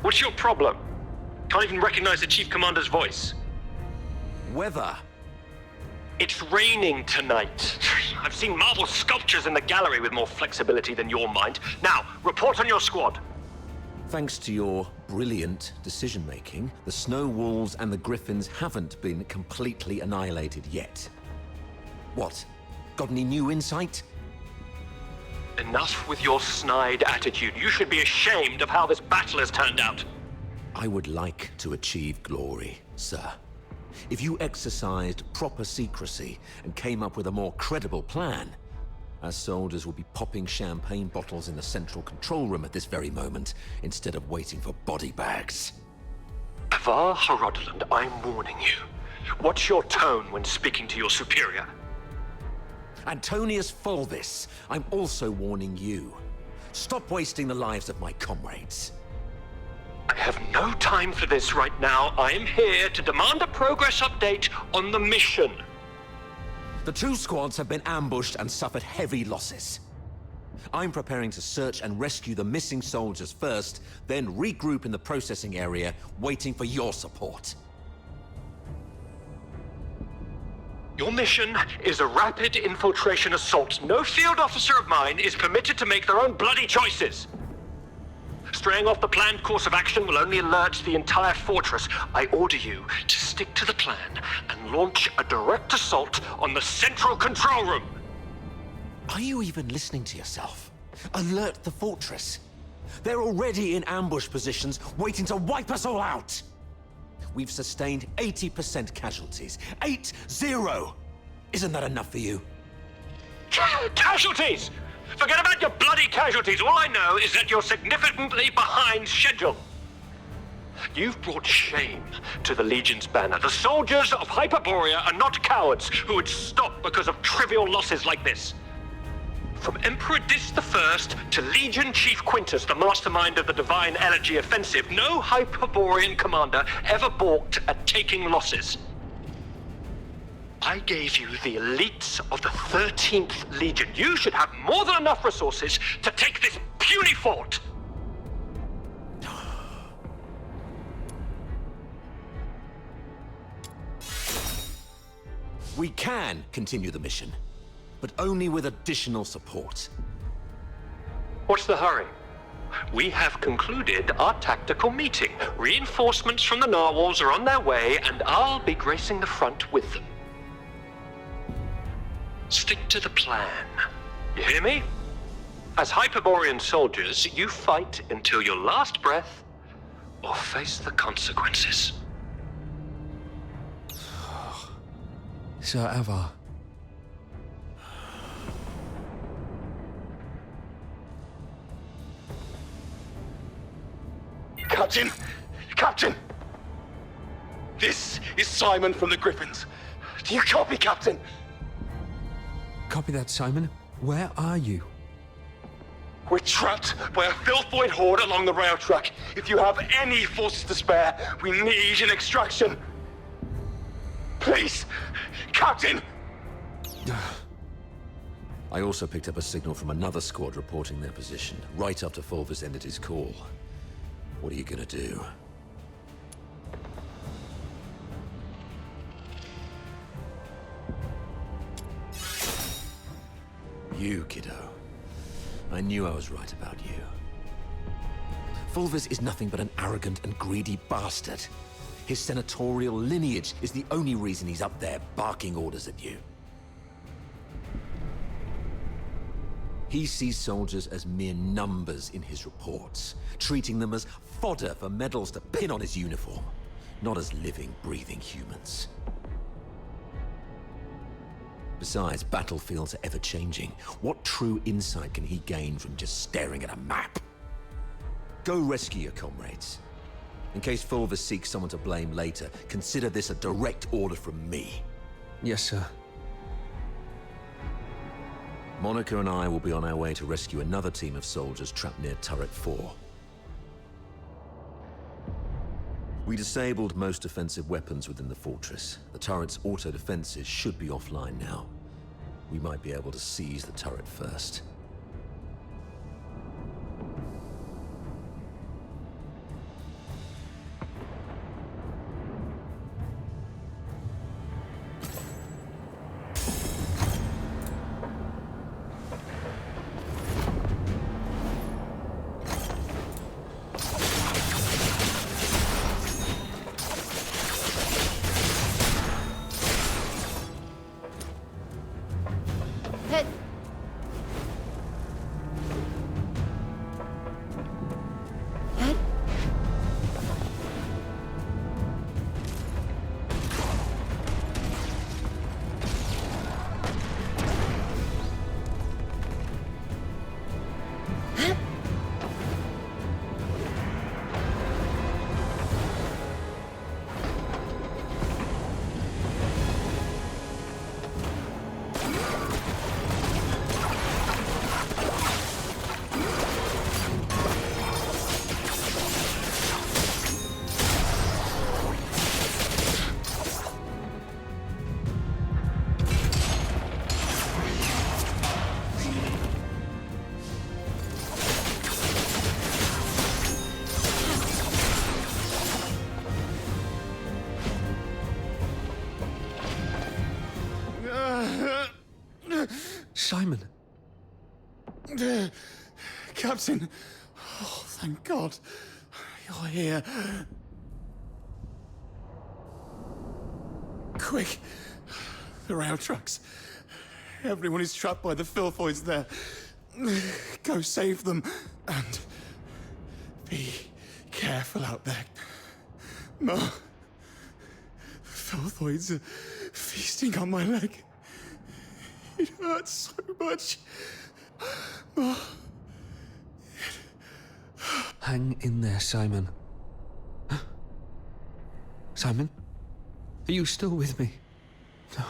What's your problem? Can't even recognize the Chief Commander's voice. Weather? It's raining tonight. I've seen marble sculptures in the gallery with more flexibility than your mind. Now, report on your squad. Thanks to your brilliant decision-making, the Snow Wolves and the Griffins haven't been completely annihilated yet. What? Got any new insight? Enough with your snide attitude. You should be ashamed of how this battle has turned out. I would like to achieve glory, sir. If you exercised proper secrecy and came up with a more credible plan, our soldiers would be popping champagne bottles in the central control room at this very moment, instead of waiting for body bags. Avar Harodland, I'm warning you. What's your tone when speaking to your superior? Antonius Fulvis, I'm also warning you. Stop wasting the lives of my comrades. I have no time for this right now. I am here to demand a progress update on the mission. The two squads have been ambushed and suffered heavy losses. I'm preparing to search and rescue the missing soldiers first, then regroup in the processing area, waiting for your support. Your mission is a rapid infiltration assault. No field officer of mine is permitted to make their own bloody choices. Straying off the planned course of action will only alert the entire fortress. I order you to stick to the plan and launch a direct assault on the central control room. Are you even listening to yourself? Alert the fortress. They're already in ambush positions, waiting to wipe us all out. We've sustained 80% casualties. 8-0! Isn't that enough for you? Casualties! Forget about your bloody casualties. All I know is that you're significantly behind schedule. You've brought shame to the Legion's banner. The soldiers of Hyperborea are not cowards who would stop because of trivial losses like this. From Emperor Dis I to Legion Chief Quintus, the mastermind of the Divine Elegy Offensive, no Hyperborean commander ever balked at taking losses. I gave you the elites of the 13th Legion. You should have more than enough resources to take this puny fort. We can continue the mission, but only with additional support. What's the hurry? We have concluded our tactical meeting. Reinforcements from the narwhals are on their way, and I'll be gracing the front with them. Stick to the plan. You hear me? As Hyperborean soldiers, you fight until your last breath, or face the consequences. Sir Avar. Captain! Captain! This is Simon from the Griffins. Do you copy, Captain? Copy that, Simon. Where are you? We're trapped by a filthoid horde along the rail track. If you have any forces to spare, we need an extraction. Please, Captain! I also picked up a signal from another squad reporting their position, right after Fulvus ended his call. What are you gonna do? You, kiddo. I knew I was right about you. Fulvus is nothing but an arrogant and greedy bastard. His senatorial lineage is the only reason he's up there barking orders at you. He sees soldiers as mere numbers in his reports, treating them as fodder for medals to pin on his uniform, not as living, breathing humans. Besides, battlefields are ever-changing. What true insight can he gain from just staring at a map? Go rescue your comrades. In case Fulvus seeks someone to blame later, consider this a direct order from me. Yes, sir. Monica and I will be on our way to rescue another team of soldiers trapped near Turret 4. We disabled most defensive weapons within the fortress. The turret's auto-defenses should be offline now. We might be able to seize the turret first. Simon. Captain. Oh, thank God. You're here. Quick. The rail trucks. Everyone is trapped by the filthoids there. Go save them. And be careful out there. No. Filthoids are feasting on my leg. It hurts so much. Hang in there, Simon. Simon? Are you still with me? No.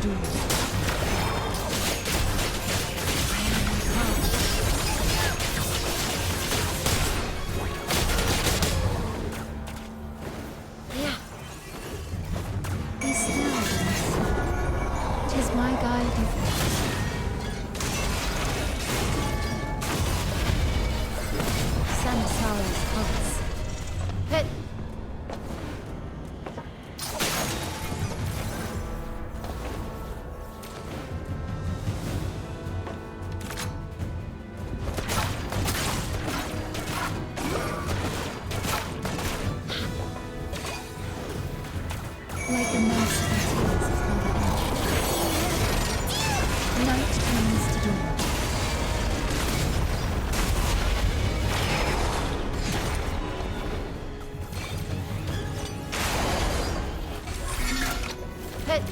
to do. Yeah. Be still, Dennis. 'Tis my guide of Samsara's pulse. Hit. Like the merciful tears of Mother Earth. Night turns to dawn. Hit.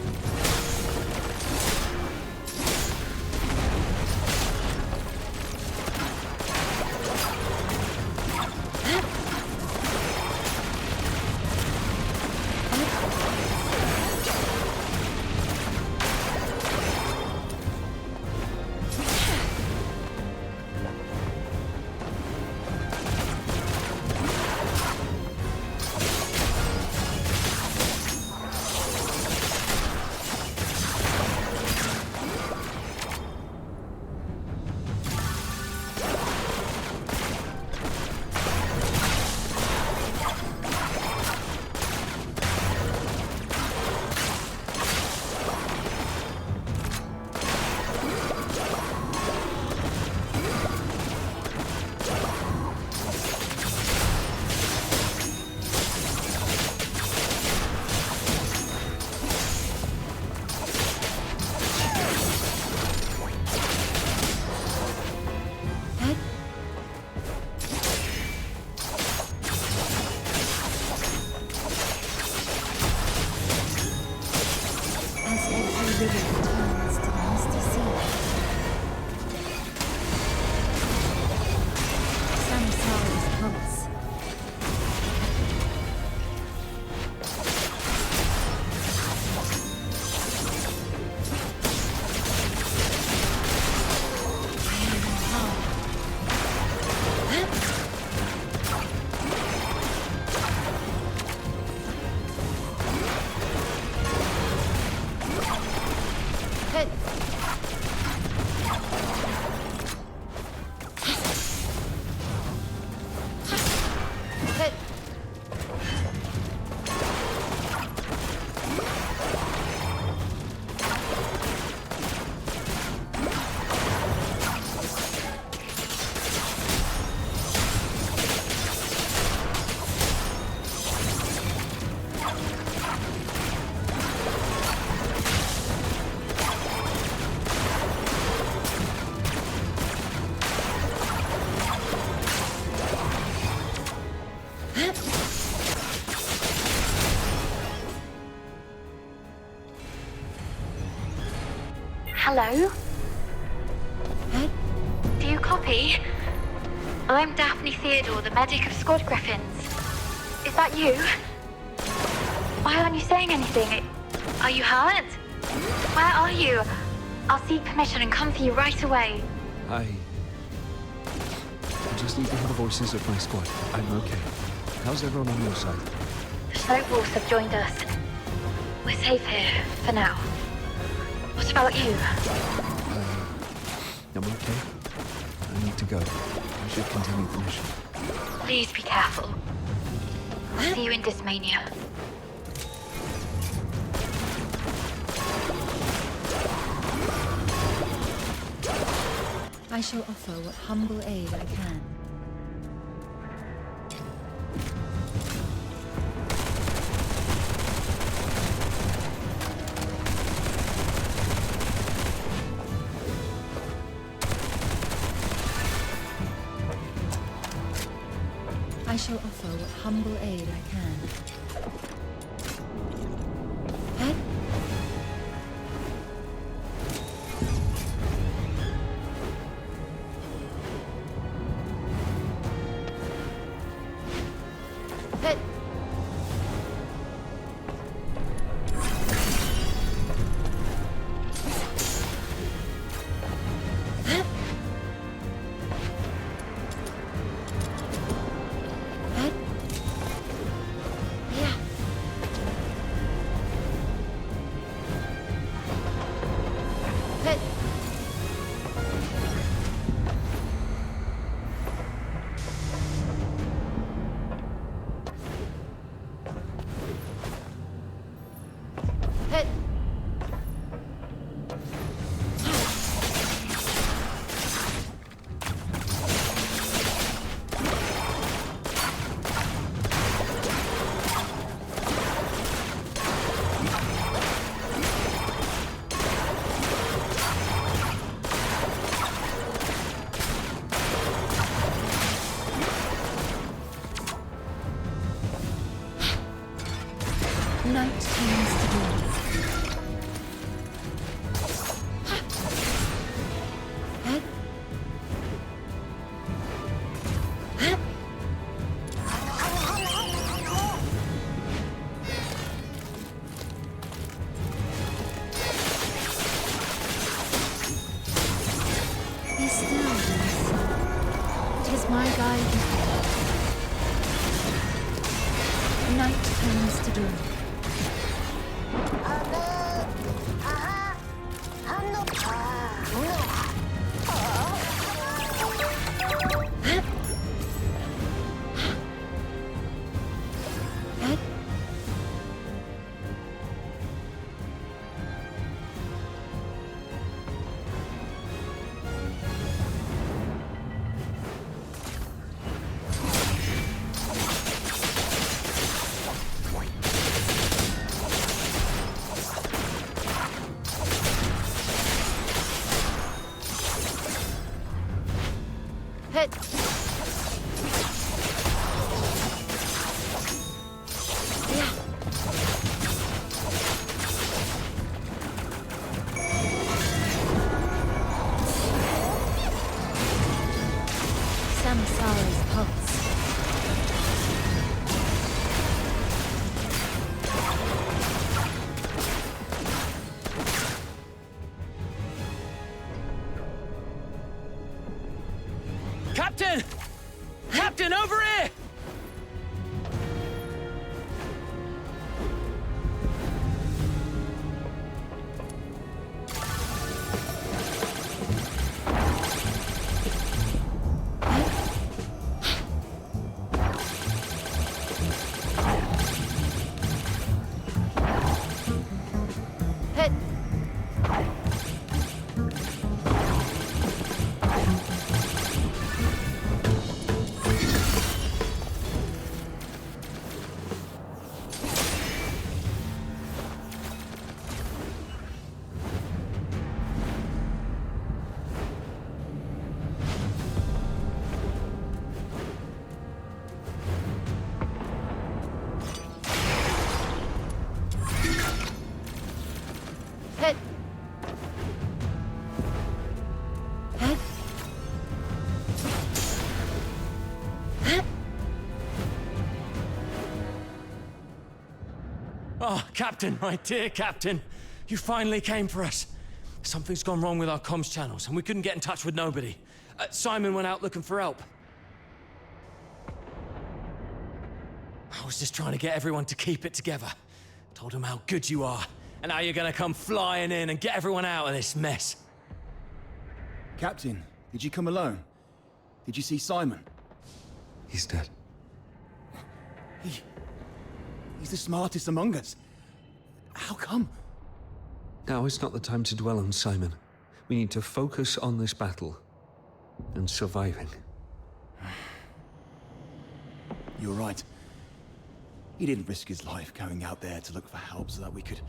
As every river returns to the misty sea. Samsara's pulse. Hit. Hit. Hello? Ed? Do you copy? I'm Daphne Theodore, the medic of Squad Griffins. Is that you? Why aren't you saying anything? Are you hurt? Where are you? I'll seek permission and come for you right away. I just need to hear the voices of my squad. I'm okay. How's everyone on your side? The Snow Wolves have joined us. We're safe here, for now. What about you? I'm okay. I need to go. I should continue the mission. Please be careful. I'll see you in Dismania. I shall offer what humble aid I can. I shall offer what humble aid I can. Ed? Hit. Night turns to dawn. Be still, Lucy. 'Tis my guidance. Night turns to dawn. Hit. Yeah. Samsara's pulse. Captain! Captain, over here! Hit. Hit. Hit. Hit. Oh, Captain, my dear Captain. You finally came for us. Something's gone wrong with our comms channels, and we couldn't get in touch with nobody. Simon went out looking for help. I was just trying to get everyone to keep it together. Told them how good you are, and how you're gonna come flying in and get everyone out of this mess. Captain, did you come alone? Did you see Simon? He's dead. He's the smartest among us. How come? Now is not the time to dwell on Simon. We need to focus on this battle and surviving. You're right. He didn't risk his life going out there to look for help so that we could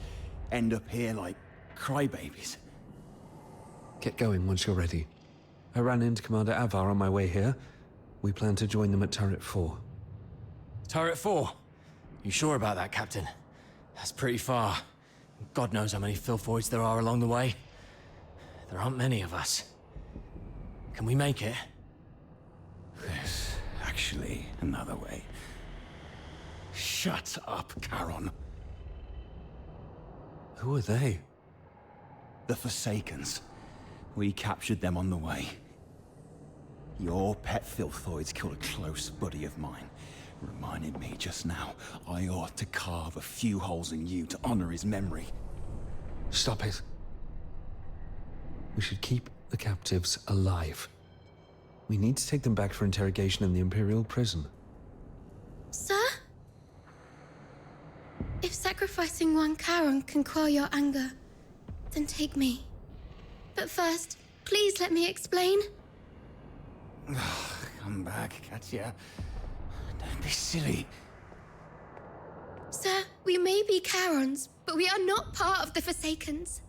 end up here like crybabies. Get going once you're ready. I ran into Commander Avar on my way here. We plan to join them at Turret 4. Turret 4? You sure about that, Captain? That's pretty far. God knows how many filthoids there are along the way. There aren't many of us. Can we make it? There's actually another way. Shut up, Charon. Who are they? The Forsakens. We captured them on the way. Your pet filthoids killed a close buddy of mine. Reminded me just now I ought to carve a few holes in you to honor his memory. Stop it. We should keep the captives alive. We need to take them back for interrogation in the Imperial prison. Sir? If sacrificing one Charon can quell your anger, then take me. But first, please let me explain. Come back, Katya. Don't be silly. Sir, we may be Charons, but we are not part of the Forsakens.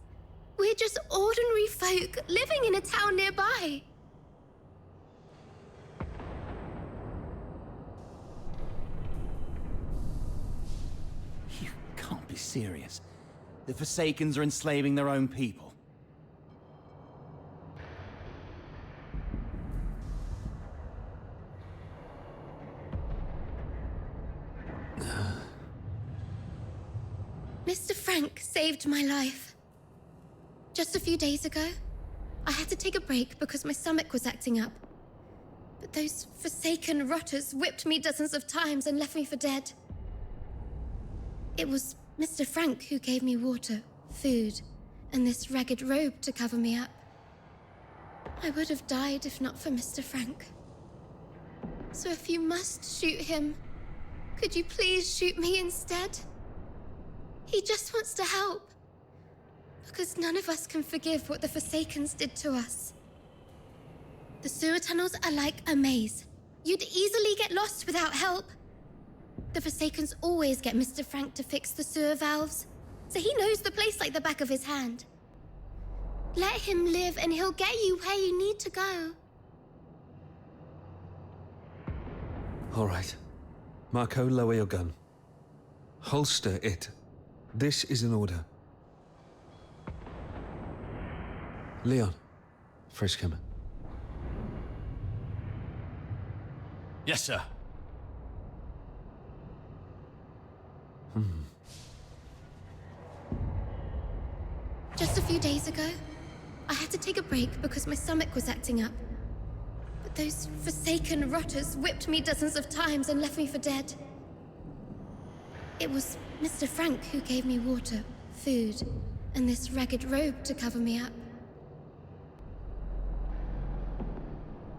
We're just ordinary folk living in a town nearby. You can't be serious. The Forsakens are enslaving their own people. Mr. Frank saved my life. Just a few days ago, I had to take a break because my stomach was acting up. But those Forsaken rotters whipped me dozens of times and left me for dead. It was Mr. Frank who gave me water, food, and this ragged robe to cover me up. I would have died if not for Mr. Frank. So if you must shoot him, could you please shoot me instead? He just wants to help. Because none of us can forgive what the Forsakens did to us. The sewer tunnels are like a maze. You'd easily get lost without help. The Forsakens always get Mr. Frank to fix the sewer valves, so he knows the place like the back of his hand. Let him live and he'll get you where you need to go. All right. Marco, lower your gun. Holster it. This is an order. Leon, frisk him. Yes, sir. Just a few days ago, I had to take a break because my stomach was acting up. But those Forsaken rotters whipped me dozens of times and left me for dead. It was Mr. Frank who gave me water, food, and this ragged robe to cover me up.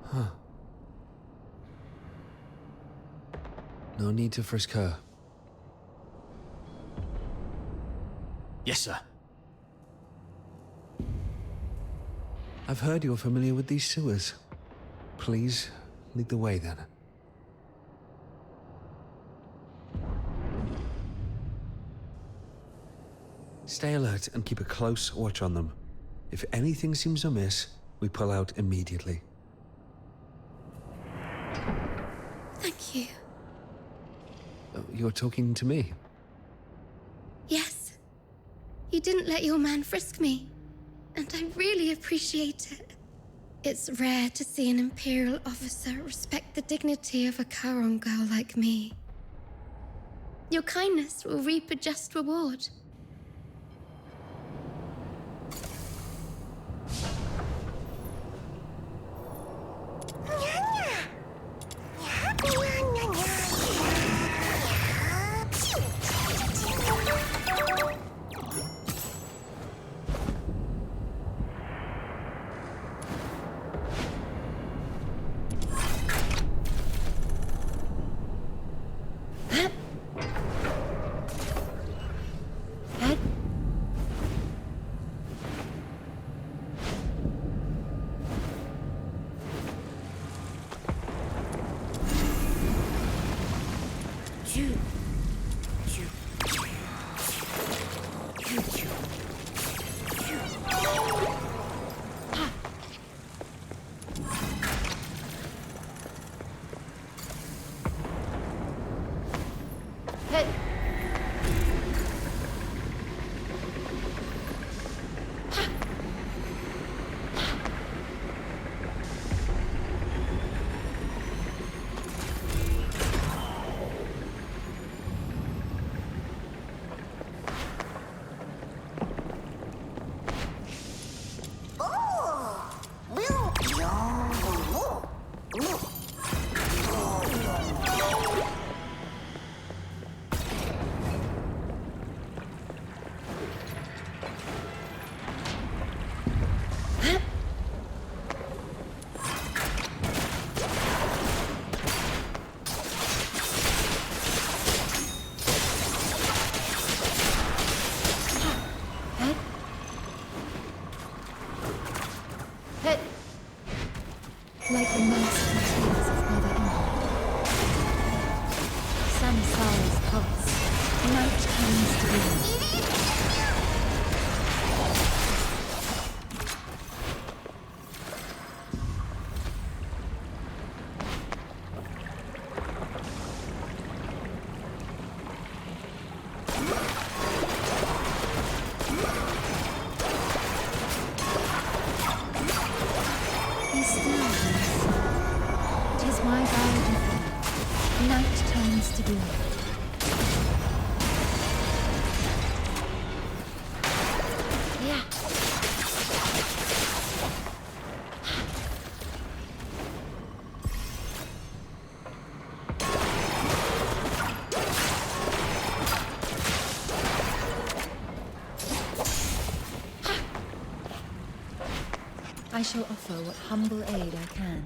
Huh. No need to frisk her. Yes, sir. I've heard you're familiar with these sewers. Please, lead the way then. Stay alert and keep a close watch on them. If anything seems amiss, we pull out immediately. Thank you. Oh, you're talking to me? Yes. You didn't let your man frisk me, and I really appreciate it. It's rare to see an Imperial officer respect the dignity of a Charon girl like me. Your kindness will reap a just reward. Like the master tears of Mother Earth. Samsara's pulse. Night comes to be. I shall offer what humble aid I can.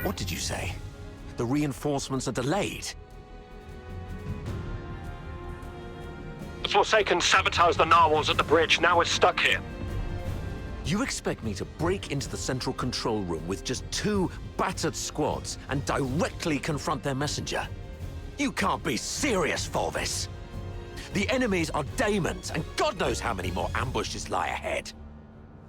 What did you say? The reinforcements are delayed? The Forsaken sabotaged the narwhals at the bridge. Now we're stuck here. You expect me to break into the central control room with just 2 battered squads and directly confront their messenger? You can't be serious, Fulvis! The enemies are daemons, and God knows how many more ambushes lie ahead.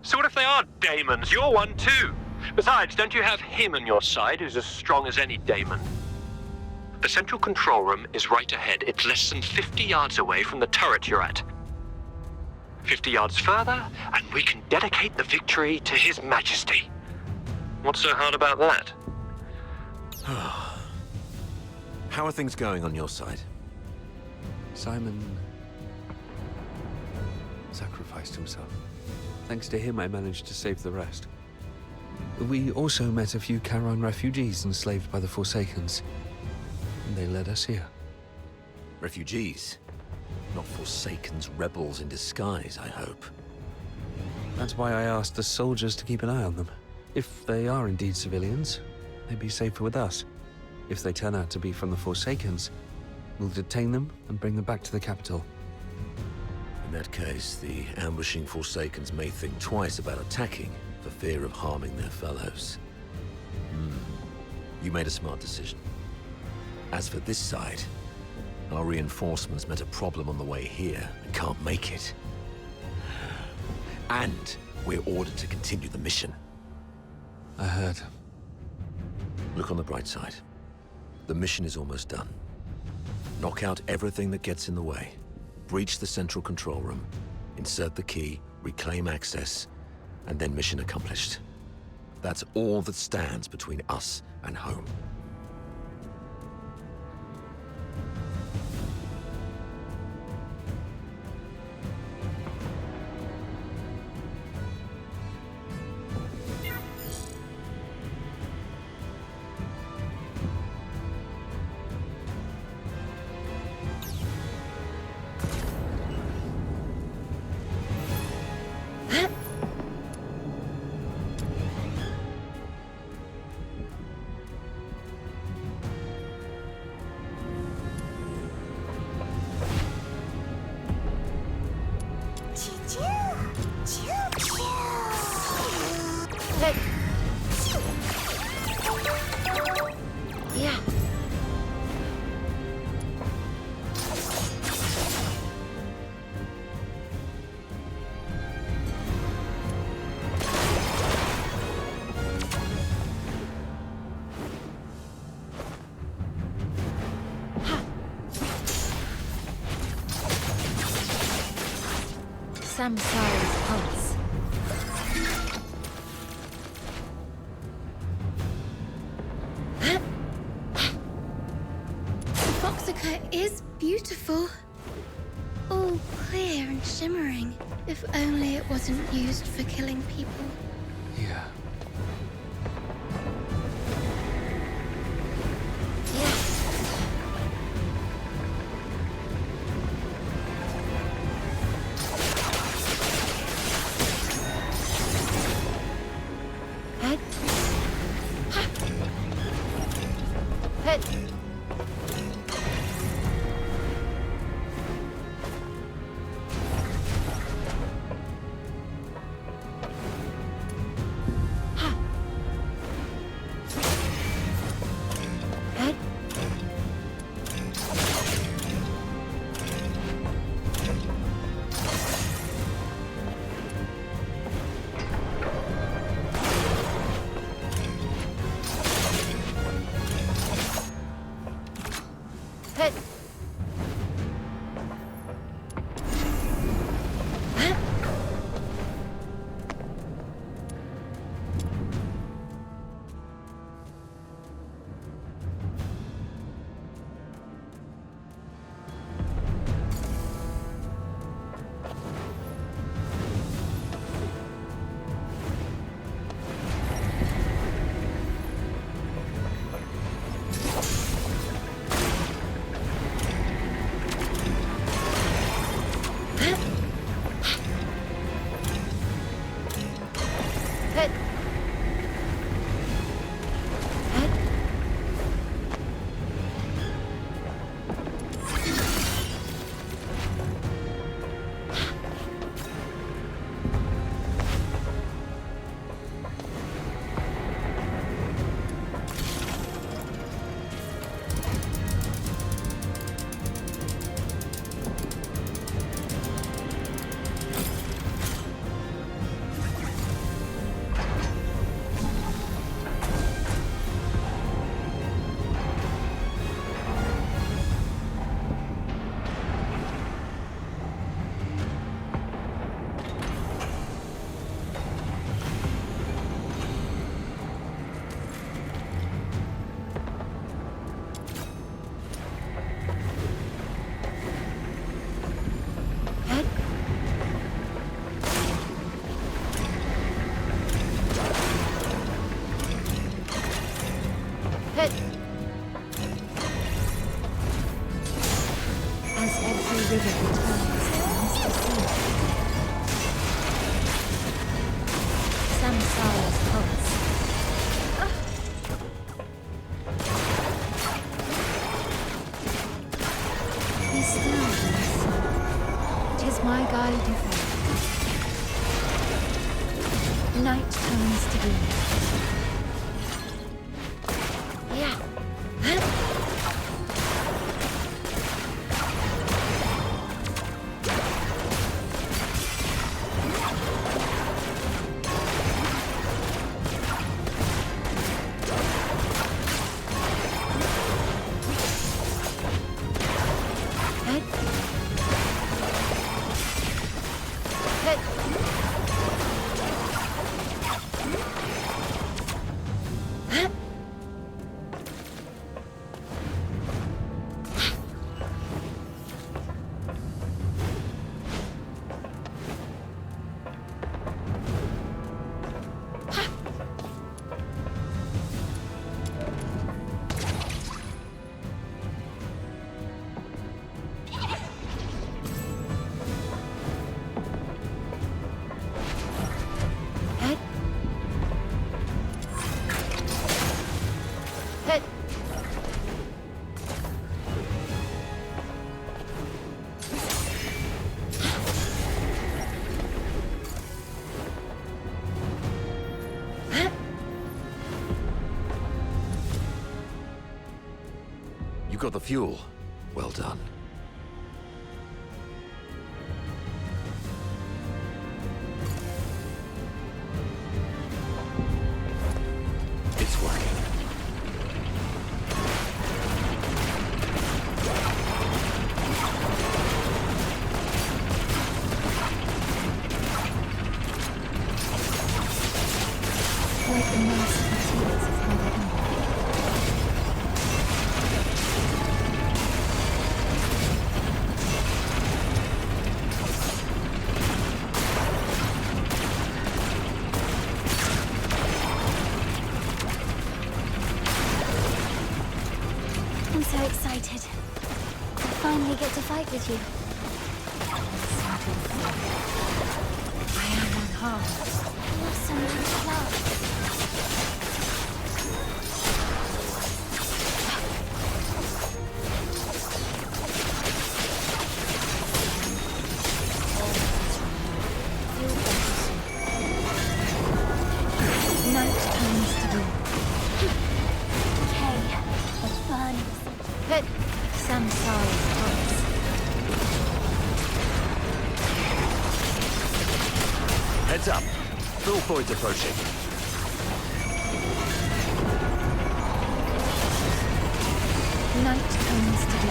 So what if they are daemons? You're one too. Besides, don't you have him on your side who's as strong as any daemon? The central control room is right ahead. It's less than 50 yards away from the turret you're at. 50 yards further, and we can dedicate the victory to His Majesty. What's so hard about that? How are things going on your side? Simon sacrificed himself. Thanks to him, I managed to save the rest. We also met a few Charon refugees enslaved by the Forsakens. And they led us here. Refugees? Not Forsakens rebels in disguise, I hope. That's why I asked the soldiers to keep an eye on them. If they are indeed civilians, they'd be safer with us. If they turn out to be from the Forsakens, we'll detain them and bring them back to the capital. In that case, the ambushing Forsakens may think twice about attacking for fear of harming their fellows. You made a smart decision. As for this side, our reinforcements met a problem on the way here and can't make it. And we're ordered to continue the mission. I heard. Look on the bright side. The mission is almost done. Knock out everything that gets in the way. Breach the central control room. Insert the key, reclaim access, and then mission accomplished. That's all that stands between us and home. Samsara's pulse. The Foxica is beautiful. All clear and shimmering. If only it wasn't used for killing people. Yeah. Night turns to day. got the fuel. Well done. It's working. Like the merciful tears of Mother Emma. I'm so excited. I finally get to fight with you. I am unharmed. Blossom and flower. Night comes to be. Hey, the burning. But Samsara's promise. Heads up. Filthoid's approaching. Night comes to be.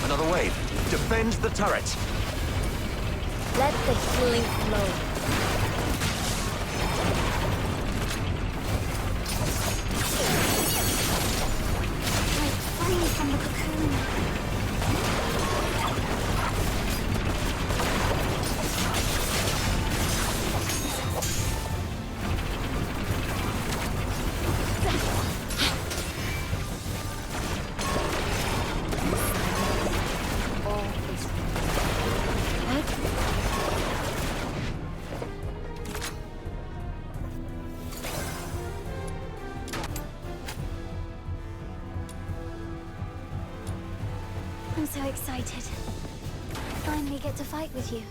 Another wave. Defend the turret. Let the healing flow. Free from the cocoon. I'm so excited. I finally get to fight with you.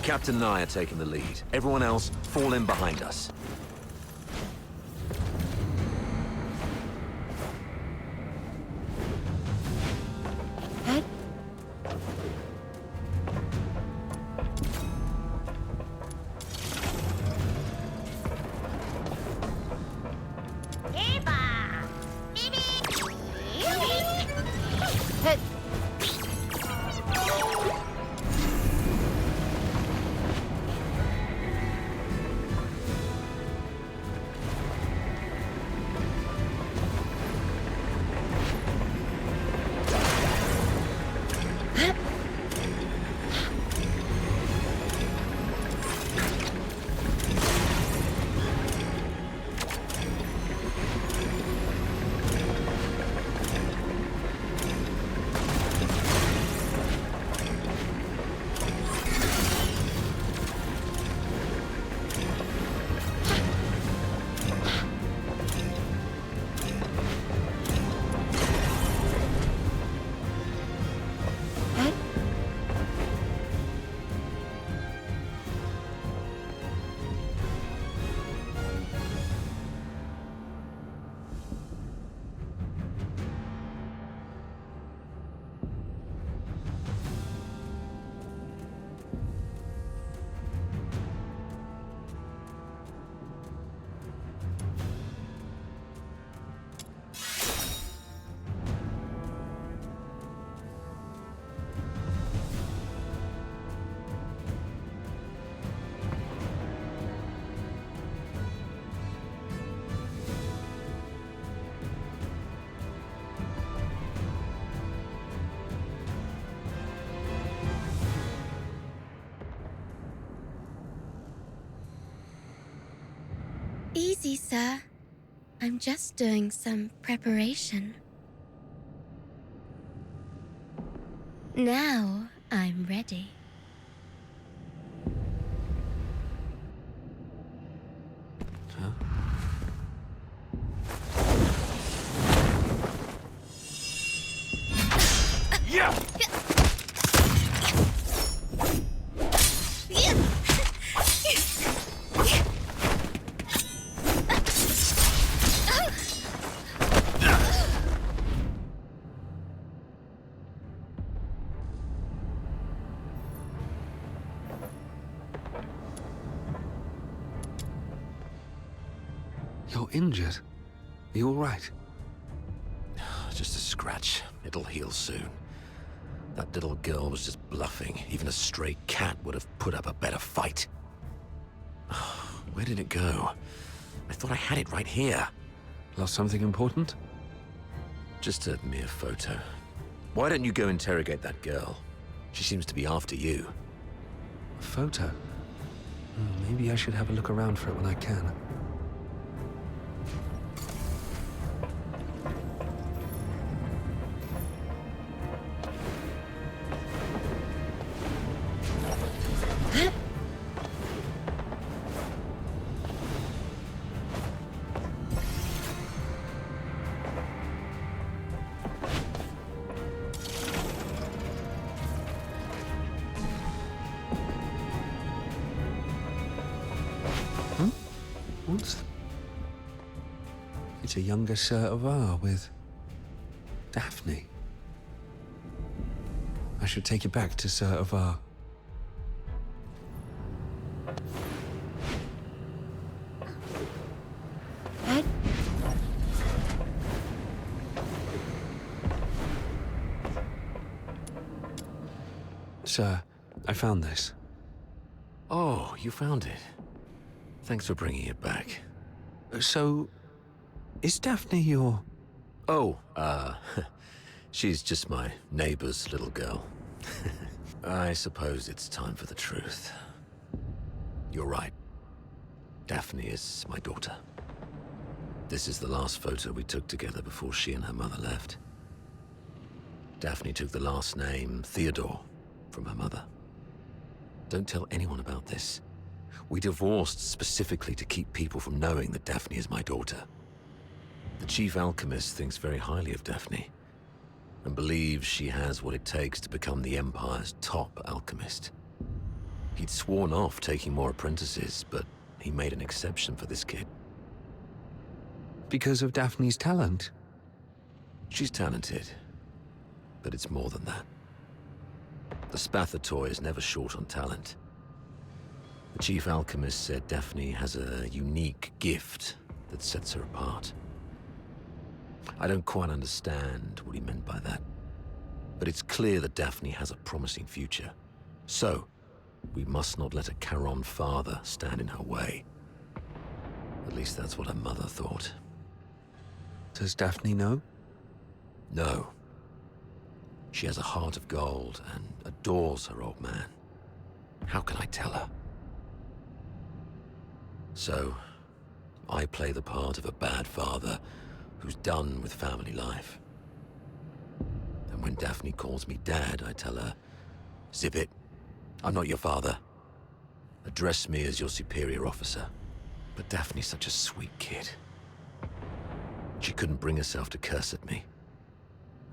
Captain and I are taking the lead. Everyone else, fall in behind us. easy, sir. I'm just doing some preparation. Now I'm ready. Yeah! You're injured. Are you all right? Just a scratch. It'll heal soon. That little girl was just bluffing. Even a stray cat would have put up a better fight. Where did it go? I thought I had it right here. Lost something important? Just a mere photo. Why don't you go interrogate that girl? She seems to be after you. A photo? Maybe I should have a look around for it when I can. It's a younger Sir Avar with Daphne. I should take it back to Sir Avar. Sir, I found this. Oh, you found it. Thanks for bringing it back. So, is Daphne your... Oh, she's just my neighbor's little girl. I suppose it's time for the truth. You're right. Daphne is my daughter. This is the last photo we took together before she and her mother left. Daphne took the last name, Theodore, from her mother. Don't tell anyone about this. We divorced specifically to keep people from knowing that Daphne is my daughter. The chief alchemist thinks very highly of Daphne, and believes she has what it takes to become the Empire's top alchemist. He'd sworn off taking more apprentices, but he made an exception for this kid. Because of Daphne's talent? She's talented, but it's more than that. The Spathatoy is never short on talent. The chief alchemist said Daphne has a unique gift that sets her apart. I don't quite understand what he meant by that, but it's clear that Daphne has a promising future. So, we must not let a Charon father stand in her way. At least that's what her mother thought. Does Daphne know? No. She has a heart of gold and adores her old man. How can I tell her? So, I play the part of a bad father who's done with family life. And when Daphne calls me Dad, I tell her, "Zip it. I'm not your father. Address me as your superior officer." But Daphne's such a sweet kid. She couldn't bring herself to curse at me,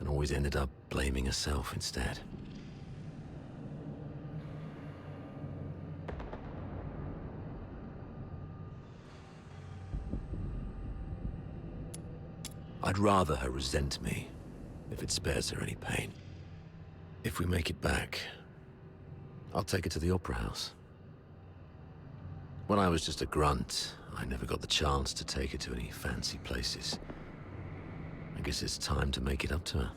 and always ended up blaming herself instead. I'd rather her resent me, if it spares her any pain. If we make it back, I'll take her to the Opera House. When I was just a grunt, I never got the chance to take her to any fancy places. I guess it's time to make it up to her.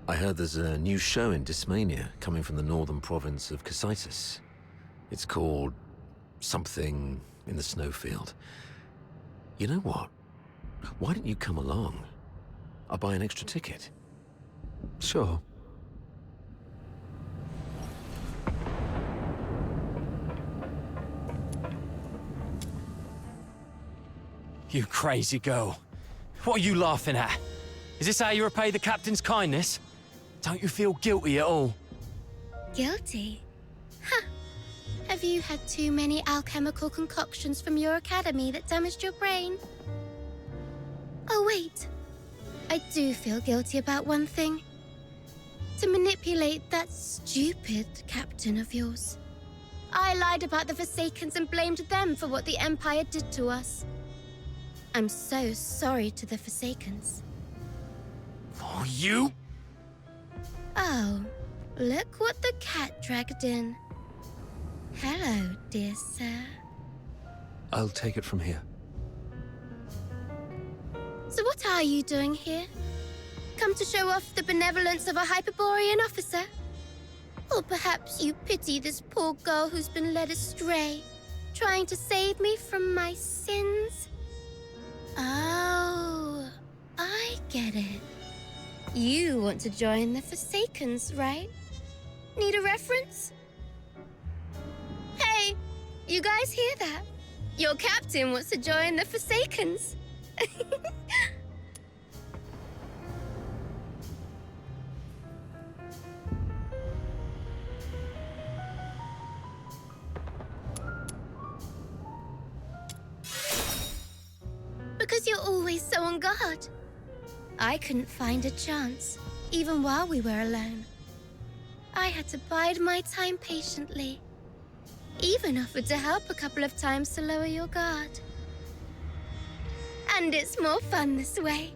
I heard there's a new show in Dysmania coming from the northern province of Cocytus. It's called something in the snowfield. You know what? Why don't you come along? I'll buy an extra ticket. Sure. You crazy girl. What are you laughing at? Is this how you repay the captain's kindness? Don't you feel guilty at all? Guilty? Huh. Have you had too many alchemical concoctions from your academy that damaged your brain? Oh, wait. I do feel guilty about one thing. To manipulate that stupid captain of yours. I lied about the Forsakens and blamed them for what the Empire did to us. I'm so sorry to the Forsakens. Oh, you? Oh, look what the cat dragged in. Hello, dear sir. I'll take it from here. So what are you doing here? Come to show off the benevolence of a Hyperborean officer? Or perhaps you pity this poor girl who's been led astray, trying to save me from my sins? Oh, I get it. You want to join the Forsakens, right? Need a reference? Hey, you guys hear that? Your captain wants to join the Forsakens. Because you're always so on guard. I couldn't find a chance, even while we were alone. I had to bide my time patiently. Even offered to help a couple of times to lower your guard. And it's more fun this way.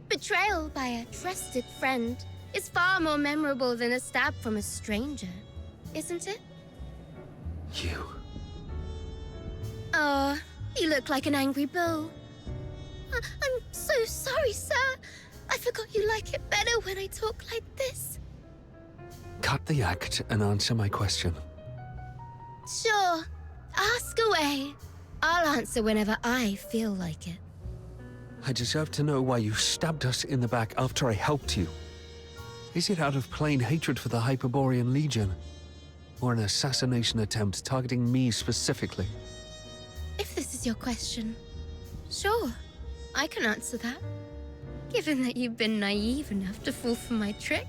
Betrayal by a trusted friend is far more memorable than a stab from a stranger, isn't it? You. Oh, you look like an angry bull. I'm so sorry, sir. I forgot you like it better when I talk like this. Cut the act and answer my question. Sure. Ask away. I'll answer whenever I feel like it. I deserve to know why you stabbed us in the back after I helped you. Is it out of plain hatred for the Hyperborean Legion? Or an assassination attempt targeting me specifically? If this is your question, sure, I can answer that. Given that you've been naive enough to fall for my trick.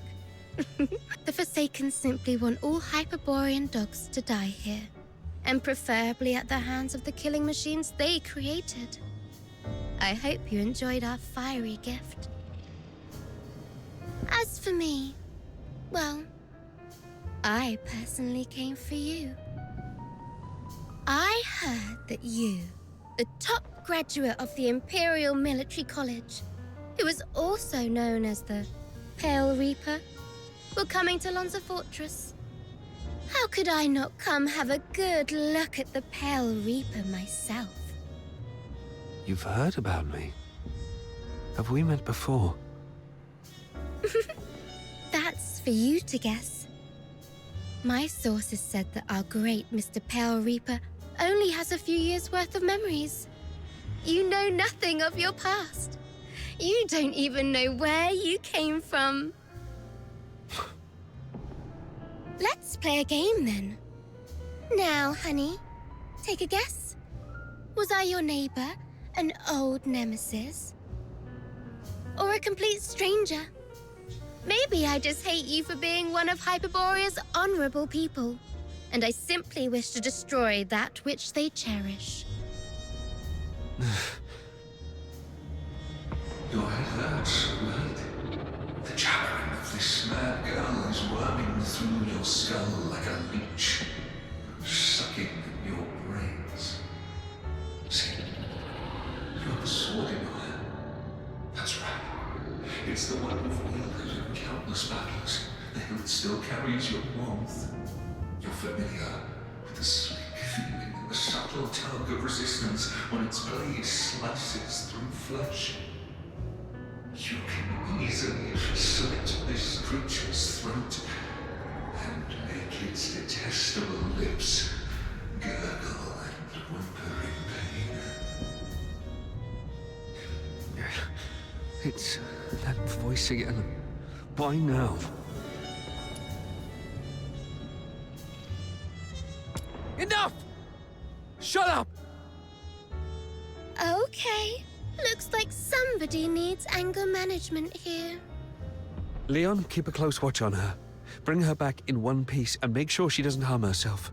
The Forsaken simply want all Hyperborean dogs to die here. And preferably at the hands of the killing machines they created. I hope you enjoyed our fiery gift. As for me, well, I personally came for you. I heard that you, the top graduate of the Imperial Military College, who was also known as the Pale Reaper, were coming to Lonza Fortress. How could I not come have a good look at the Pale Reaper myself? You've heard about me. Have we met before? That's for you to guess. My sources said that our great Mr. Pale Reaper only has a few years' worth of memories. You know nothing of your past. You don't even know where you came from. Let's play a game then. Now, honey, take a guess. Was I your neighbor, an old nemesis? Or a complete stranger? Maybe I just hate you for being one of Hyperborea's honorable people, and I simply wish to destroy that which they cherish. Your head hurts, right? The jabbering of this mad girl is worming through your skull like a leech, sucking at your brains. See, you have a sword in your hand. That's right. It's the one you've wielded in countless battles, the hilt still carries your warmth. You're familiar with the slick feeling and the subtle tug of resistance when its blade slices through flesh. You can easily slit this creature's throat and make its detestable lips gurgle and whimper in pain. It's that voice again. Why now? Enough! Shut up! Okay. Looks like somebody needs anger management here. Leon, keep a close watch on her. Bring her back in one piece and make sure she doesn't harm herself.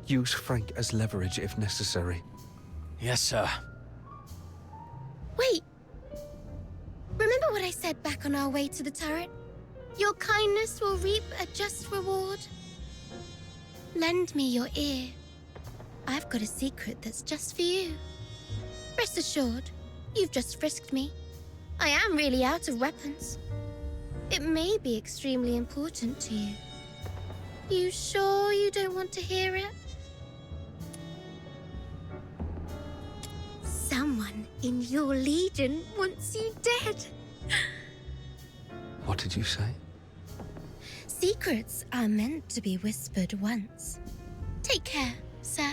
Use Frank as leverage if necessary. Yes, sir. Wait. Remember what I said back on our way to the turret? Your kindness will reap a just reward. Lend me your ear. I've got a secret that's just for you. Rest assured, you've just frisked me. I am really out of weapons. It may be extremely important to you. You sure you don't want to hear it? Someone in your legion wants you dead. What did you say? Secrets are meant to be whispered once. Take care, sir.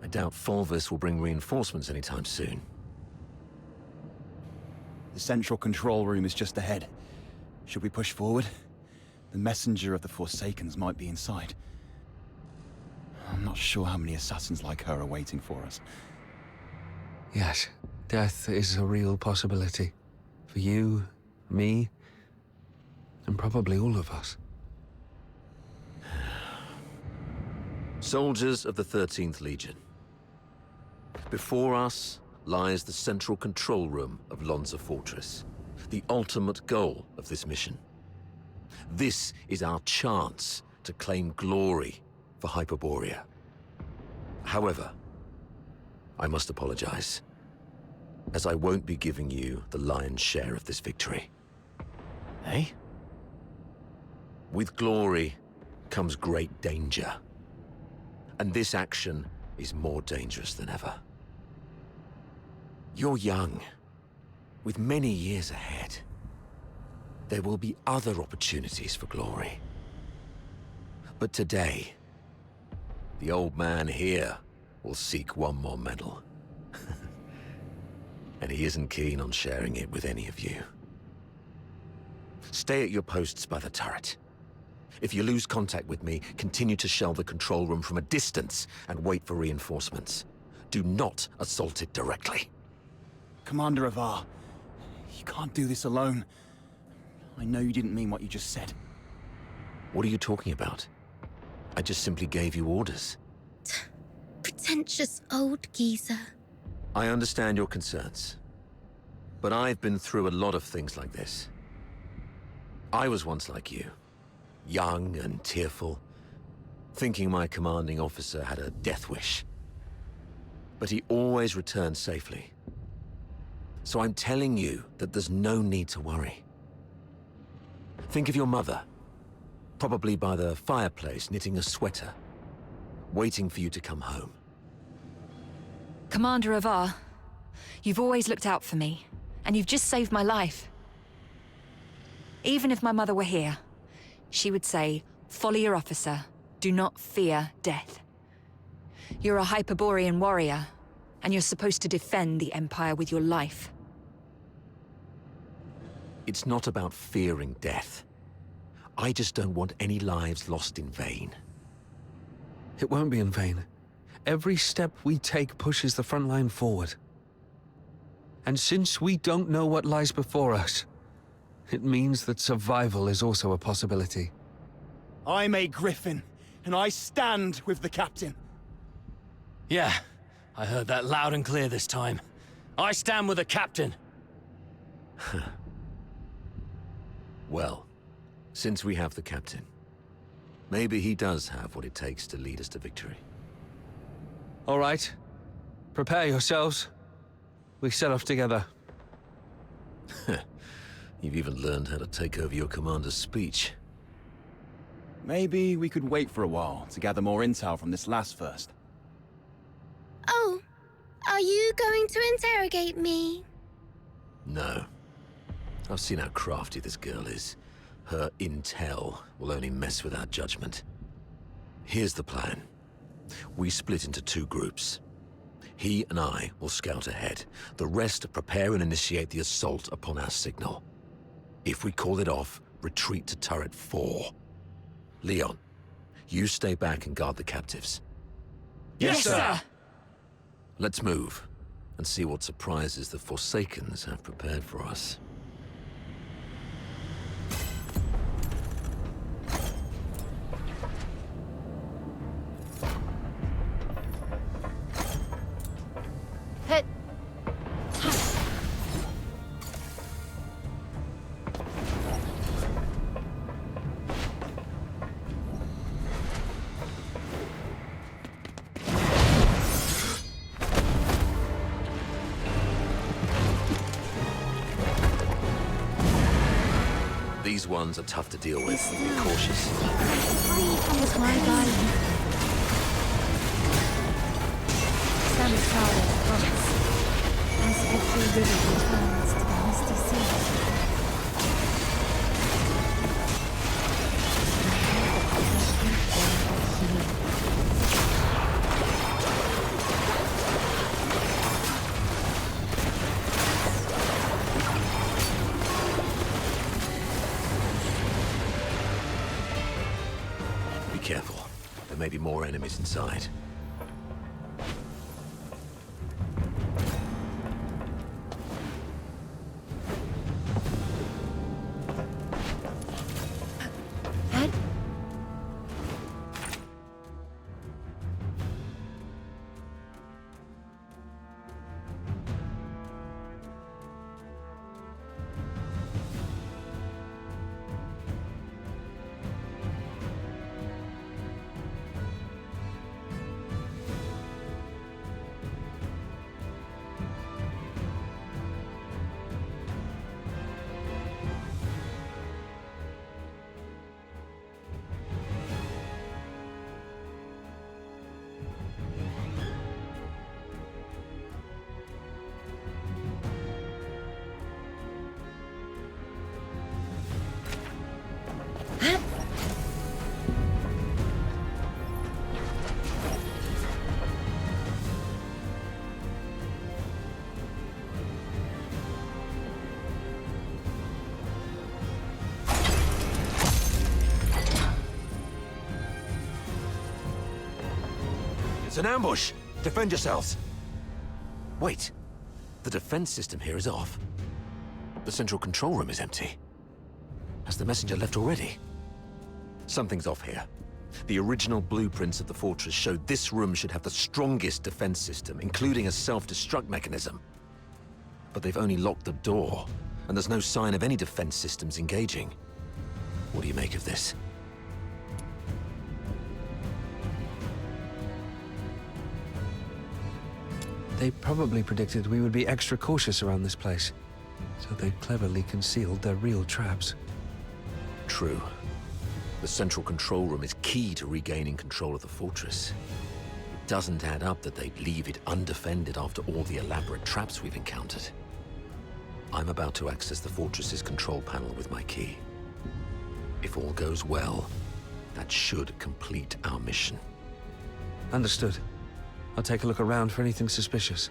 I doubt Fulvis will bring reinforcements anytime soon. The central control room is just ahead. Should we push forward? The messenger of the Forsakens might be inside. I'm not sure how many assassins like her are waiting for us. Yes, death is a real possibility. For you, me, and probably all of us. Soldiers of the 13th Legion. Before us lies the central control room of Lonza Fortress, the ultimate goal of this mission. This is our chance to claim glory for Hyperborea. However, I must apologize, as I won't be giving you the lion's share of this victory. Eh? With glory comes great danger. And this action is more dangerous than ever. You're young, with many years ahead. There will be other opportunities for glory. But today, the old man here will seek one more medal. And he isn't keen on sharing it with any of you. Stay at your posts by the turret. If you lose contact with me, continue to shell the control room from a distance and wait for reinforcements. Do not assault it directly. Commander Avar, you can't do this alone. I know you didn't mean what you just said. What are you talking about? I just simply gave you orders. Pretentious old geezer. I understand your concerns. But I've been through a lot of things like this. I was once like you. Young and tearful, thinking my commanding officer had a death wish. But he always returned safely. So I'm telling you that there's no need to worry. Think of your mother, probably by the fireplace knitting a sweater, waiting for you to come home. Commander Avar, you've always looked out for me, and you've just saved my life. Even if my mother were here, she would say, "Follow your officer. Do not fear death." You're a Hyperborean warrior, and you're supposed to defend the Empire with your life. It's not about fearing death. I just don't want any lives lost in vain. It won't be in vain. Every step we take pushes the front line forward. And since we don't know what lies before us, it means that survival is also a possibility. I'm a Griffin, and I stand with the captain. Yeah, I heard that loud and clear this time. I stand with the captain. Well, since we have the captain, maybe he does have what it takes to lead us to victory. All right. Prepare yourselves. We set off together. You've even learned how to take over your commander's speech. Maybe we could wait for a while to gather more intel from this last first. Oh, are you going to interrogate me? No. I've seen how crafty this girl is. Her intel will only mess with our judgment. Here's the plan. We split into two groups. He and I will scout ahead. The rest prepare and initiate the assault upon our signal. If we call it off, retreat to turret 4. Leon, you stay back and guard the captives. Yes, sir! Let's move and see what surprises the Forsakens have prepared for us. Hit. These ones are tough to deal with. Be cautious. With my guidance. Stand proud of the promise, as every river returns to the misty sea. Be careful. There may be more enemies inside. Ed? It's an ambush! Defend yourselves! Wait. The defense system here is off. The central control room is empty. Has the messenger left already? Something's off here. The original blueprints of the fortress showed this room should have the strongest defense system, including a self-destruct mechanism. But they've only locked the door, and there's no sign of any defense systems engaging. What do you make of this? They probably predicted we would be extra cautious around this place, so they cleverly concealed their real traps. True. The central control room is key to regaining control of the fortress. It doesn't add up that they'd leave it undefended after all the elaborate traps we've encountered. I'm about to access the fortress's control panel with my key. If all goes well, that should complete our mission. Understood. I'll take a look around for anything suspicious.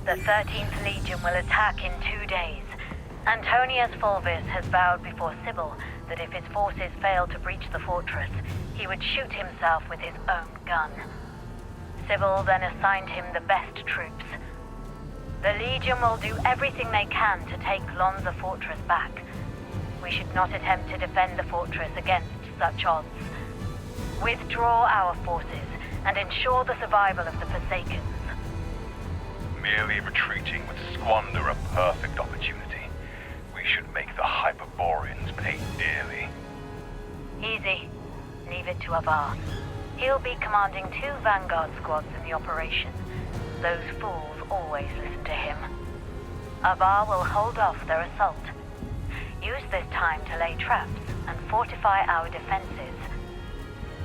The 13th Legion will attack in 2 days. Antonius Fulvis has vowed before Sybil that if his forces fail to breach the fortress, he would shoot himself with his own gun. Sybil then assigned him the best troops. The Legion will do everything they can to take Lonza Fortress back. We should not attempt to defend the fortress against such odds. Withdraw our forces and ensure the survival of the Forsakens. Merely retreating would squander a perfect opportunity. We should make the Hyperboreans pay dearly. Easy. Leave it to Avar. He'll be commanding 2 Vanguard squads in the operation. Those fools always listen to him. Avar will hold off their assault. Use this time to lay traps and fortify our defenses.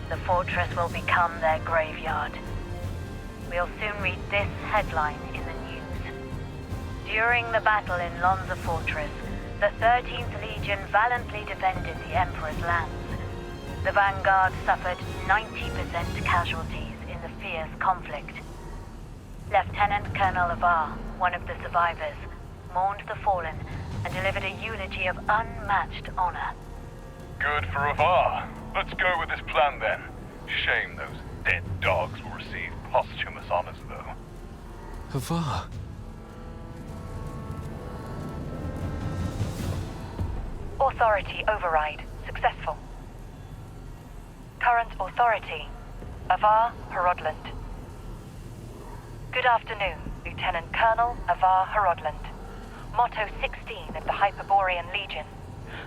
The fortress will become their graveyard. We'll soon read this headline in the news. During the battle in Lonza Fortress, the 13th Legion valiantly defended the Emperor's lands. The Vanguard suffered 90% casualties in the fierce conflict. Lieutenant Colonel Avar, one of the survivors, mourned the fallen and delivered a eulogy of unmatched honor. Good for Avar. Let's go with this plan then. Shame those dead dogs will receive posthumous honors, though. Avar. Authority override successful. Current authority, Avar Horodland. Good afternoon, Lieutenant Colonel Avar Horodland. Motto 16 of the Hyperborean Legion.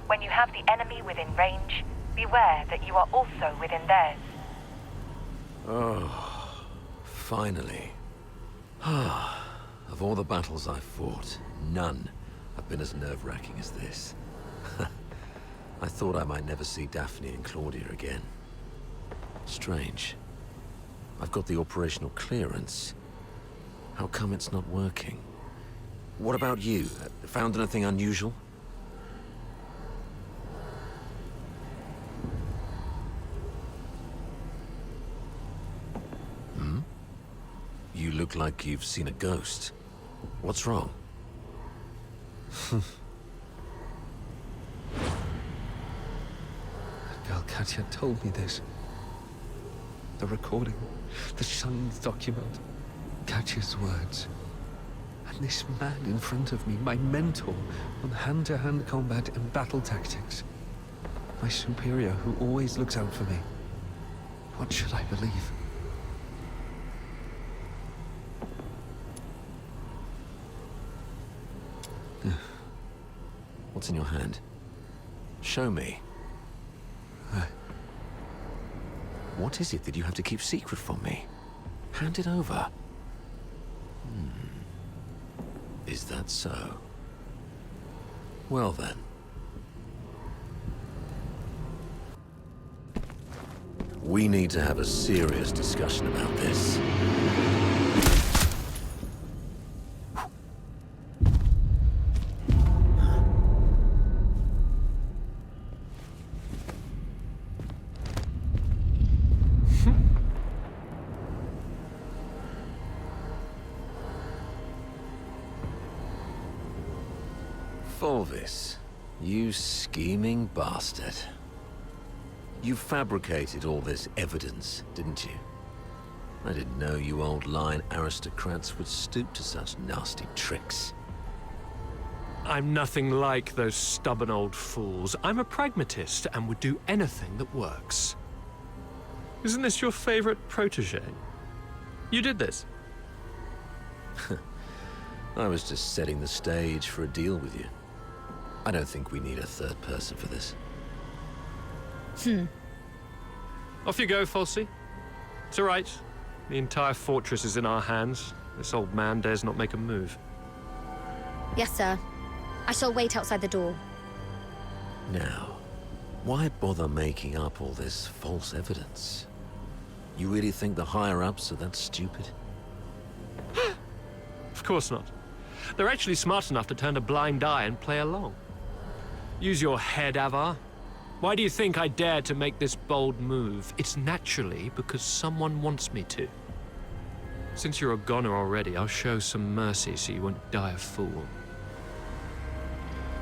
When you have the enemy within range, beware that you are also within theirs. Oh, finally. Of all the battles I've fought, none have been as nerve-wracking as this. I thought I might never see Daphne and Claudia again. Strange. I've got the operational clearance. How come it's not working? What about you? Found anything unusual? You look like you've seen a ghost. What's wrong? That girl Katya told me this. The recording, the signed document, Katya's words. And this man in front of me, my mentor on hand-to-hand combat and battle tactics. My superior who always looks out for me. What should I believe? What's in your hand? Show me. What is it that you have to keep secret from me? Hand it over. Is that so? Well then. We need to have a serious discussion about this. Fulvis, you scheming bastard. You fabricated all this evidence, didn't you? I didn't know you old line aristocrats would stoop to such nasty tricks. I'm nothing like those stubborn old fools. I'm a pragmatist and would do anything that works. Isn't this your favorite protege? You did this. I was just setting the stage for a deal with you. I don't think we need a third person for this. Off you go, Falsey. It's all right. The entire fortress is in our hands. This old man dares not make a move. Yes, sir. I shall wait outside the door. Now, why bother making up all this false evidence? You really think the higher-ups are that stupid? Of course not. They're actually smart enough to turn a blind eye and play along. Use your head, Avar. Why do you think I dared to make this bold move? It's naturally because someone wants me to. Since you're a goner already, I'll show some mercy so you won't die a fool.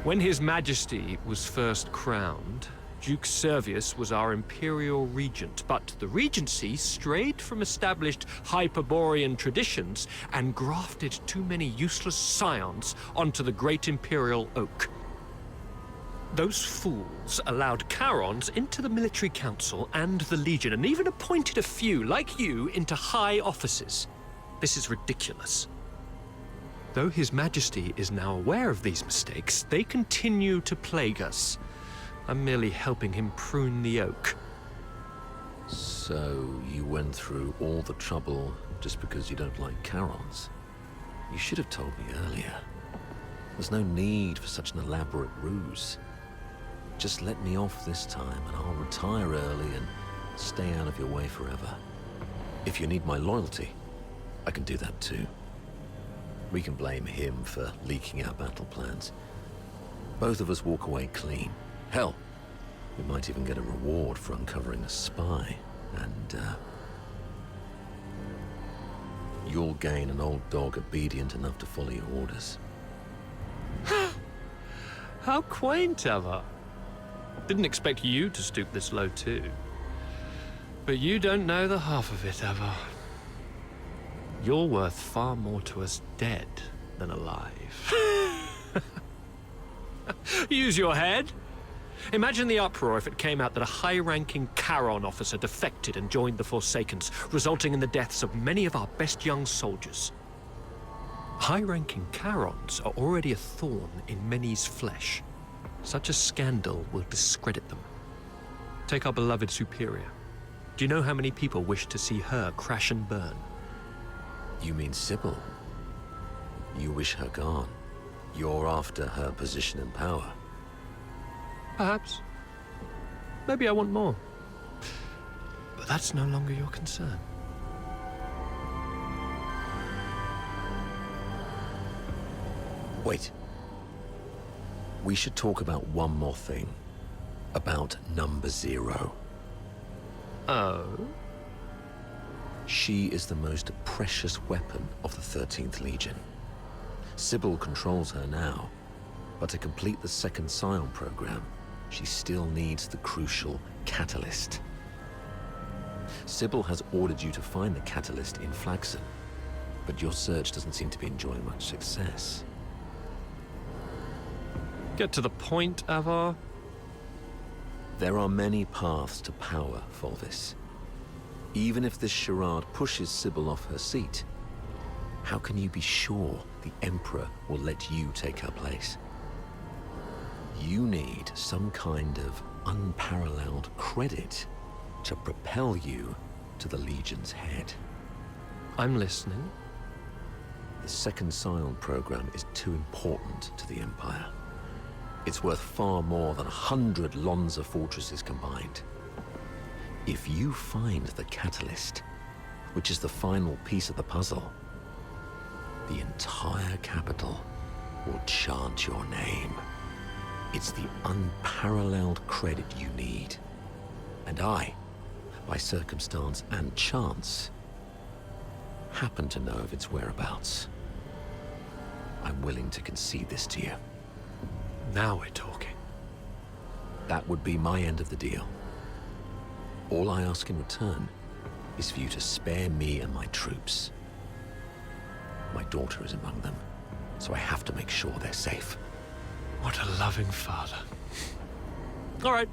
When His Majesty was first crowned, Duke Servius was our imperial regent, but the regency strayed from established Hyperborean traditions and grafted too many useless scions onto the great imperial oak. Those fools allowed Charons into the military council and the Legion, and even appointed a few, like you, into high offices. This is ridiculous. Though His Majesty is now aware of these mistakes, they continue to plague us. I'm merely helping him prune the oak. So, you went through all the trouble just because you don't like Charons? You should have told me earlier. There's no need for such an elaborate ruse. Just let me off this time and I'll retire early and stay out of your way forever. If you need my loyalty, I can do that too. We can blame him for leaking our battle plans. Both of us walk away clean. Hell, we might even get a reward for uncovering a spy, and you'll gain an old dog obedient enough to follow your orders. How quaint, Ava. Didn't expect you to stoop this low too. But you don't know the half of it, Ava. You're worth far more to us dead than alive. Use your head. Imagine the uproar if it came out that a high-ranking Charon officer defected and joined the Forsakens, resulting in the deaths of many of our best young soldiers. High-ranking Charons are already a thorn in many's flesh. Such a scandal will discredit them. Take our beloved Superior. Do you know how many people wish to see her crash and burn? You mean Sybil? You wish her gone. You're after her position and power. Perhaps. Maybe I want more. But that's no longer your concern. Wait. We should talk about one more thing. About Number Zero. Oh? She is the most precious weapon of the 13th Legion. Sybil controls her now, but to complete the second Scion program, she still needs the crucial catalyst. Sybil has ordered you to find the catalyst in Flaxen, but your search doesn't seem to be enjoying much success. Get to the point, Avar. There are many paths to power, Fulvis. Even if this charade pushes Sybil off her seat, how can you be sure the Emperor will let you take her place? You need some kind of unparalleled credit to propel you to the Legion's head. I'm listening. The second Scion program is too important to the Empire. It's worth far more than 100 Lonza fortresses combined. If you find the catalyst, which is the final piece of the puzzle, the entire capital will chant your name. It's the unparalleled credit you need. And I, by circumstance and chance, happen to know of its whereabouts. I'm willing to concede this to you. Now we're talking. That would be my end of the deal. All I ask in return is for you to spare me and my troops. My daughter is among them, so I have to make sure they're safe. What a loving father. All right.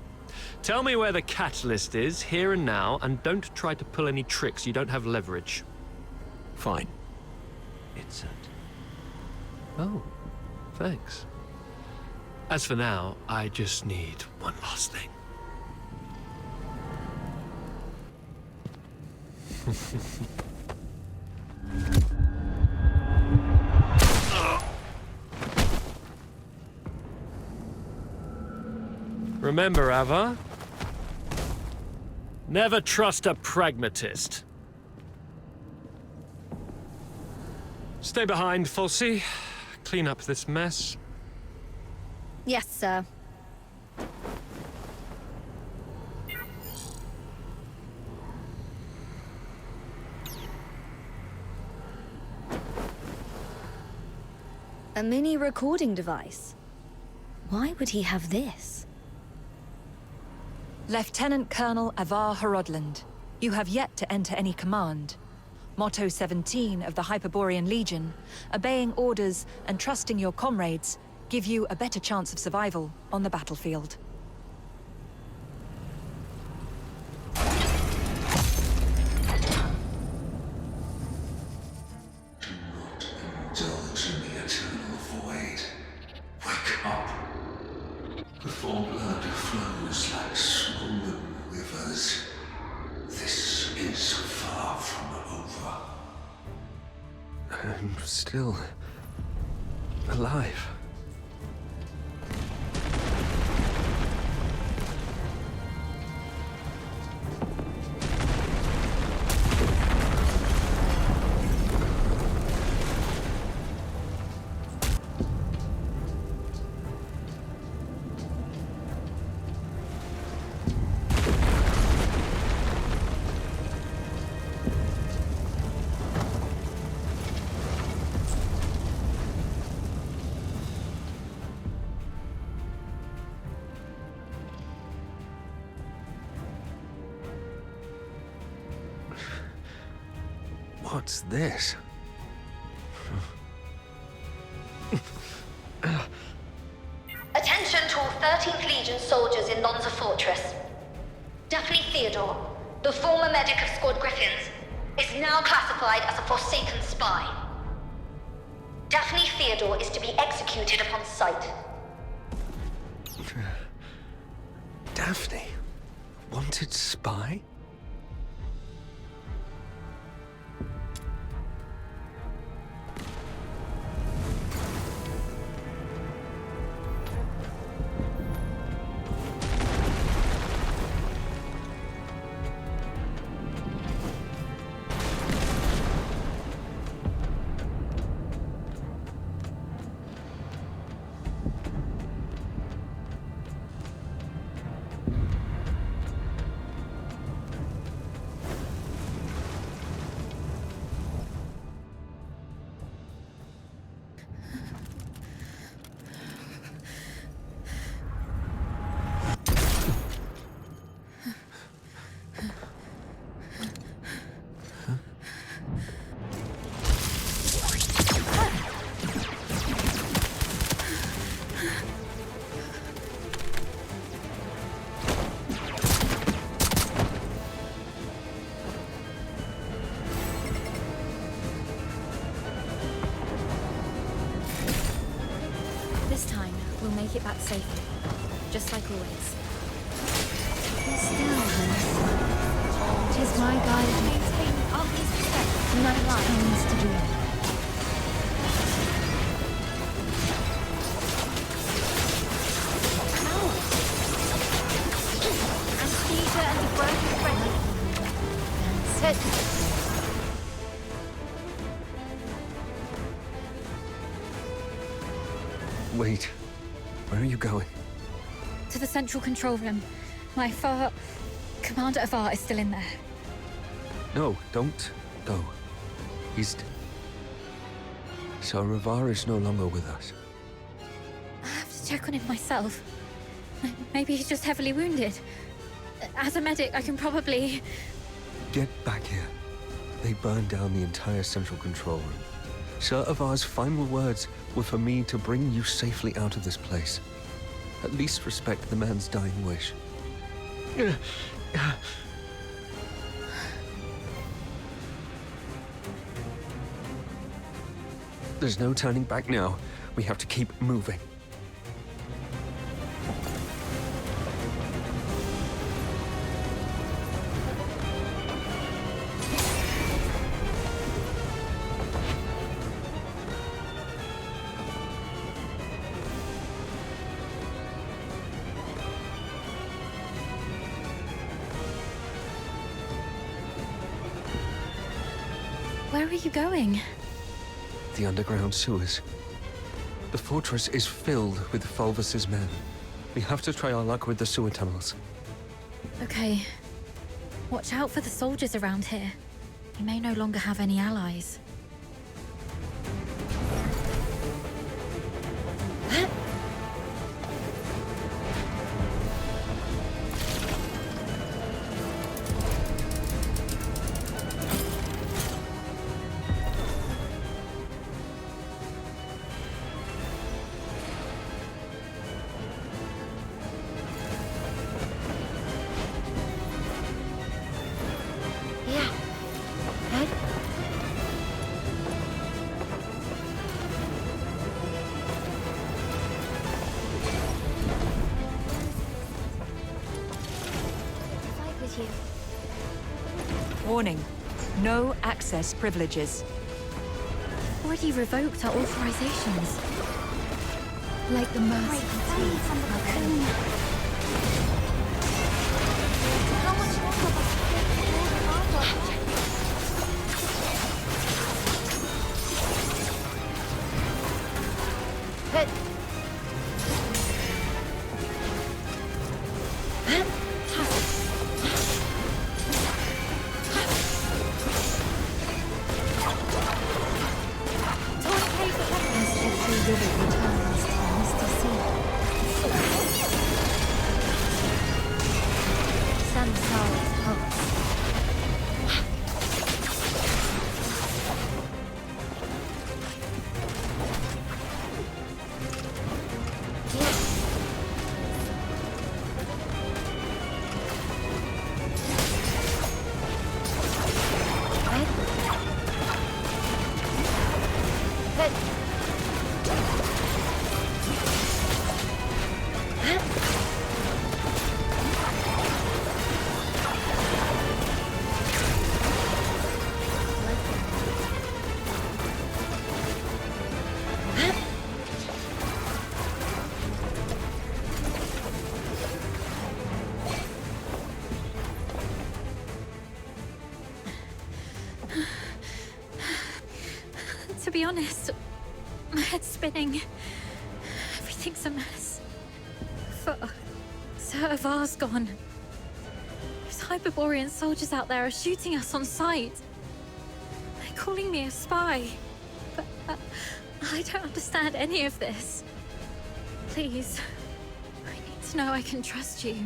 Tell me where the catalyst is, here and now, and don't try to pull any tricks. You don't have leverage. Fine. It's at... Oh, thanks. As for now, I just need one last thing. Remember, Ava, never trust a pragmatist. Stay behind, Fulci. Clean up this mess. Yes, sir. A mini recording device? Why would he have this? Lieutenant Colonel Avar Horodland, you have yet to enter any command. Motto 17 of the Hyperborean Legion, obeying orders and trusting your comrades, give you a better chance of survival on the battlefield. Indulge in the eternal void. Wake up. Before blood flows like swollen rivers. This is far from over. I'm still alive. What's this? Attention to all 13th Legion soldiers in Lonza Fortress. Daphne Theodore, the former medic of Squad Griffins, is now classified as a Forsaken spy. Daphne Theodore is to be executed upon sight. Daphne? Wanted spy? We'll make it back safely, just like always. Still, it is my guide. Maintain obvious respect. Night comes to do. Anesthesia and a broken friend. Sit. Wait. Where are you going? To the central control room. My Commander Avar is still in there. No, don't go. So Avar is no longer with us. I have to check on him myself. Maybe he's just heavily wounded. As a medic, I can probably... Get back here. They burned down the entire central control room. Sir Avar's final words were for me to bring you safely out of this place. At least respect the man's dying wish. There's no turning back now. We have to keep moving. Where are you going? The underground sewers. The fortress is filled with Fulvus's men. We have to try our luck with the sewer tunnels. Okay. Watch out for the soldiers around here. You may no longer have any allies. Thank you. Warning. No access privileges. Already revoked our authorizations. Like the mercy from the cocoon. How much longer must To be honest, my head's spinning. Everything's a mess. Sir Avar's gone. Those Hyperborean soldiers out there are shooting us on sight. They're calling me a spy. But I don't understand any of this. Please, I need to know I can trust you.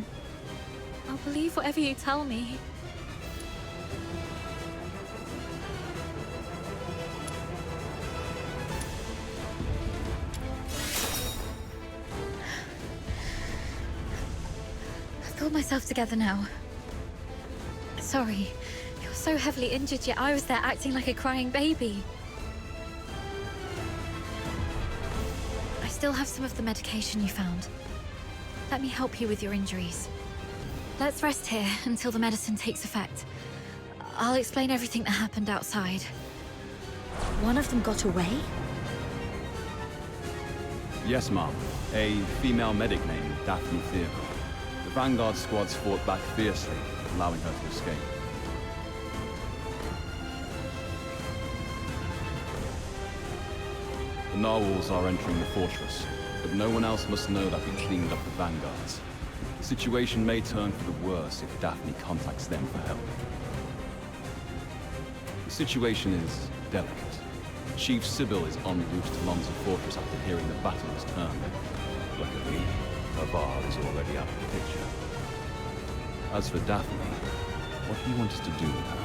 I'll believe whatever you tell me. Pulled myself together now. Sorry, you're so heavily injured, yet I was there acting like a crying baby. I still have some of the medication you found. Let me help you with your injuries. Let's rest here until the medicine takes effect. I'll explain everything that happened outside. One of them got away? Yes, ma'am. A female medic named Daphne Theodore. The Vanguard squads fought back fiercely, allowing her to escape. The narwhals are entering the fortress, but no one else must know that we cleaned up the Vanguards. The situation may turn for the worse if Daphne contacts them for help. The situation is delicate. Chief Sybil is en route to Lonza Fortress after hearing the battle has turned. Luckily, Avar is already out of the picture. As for Daphne, what do you want us to do with her?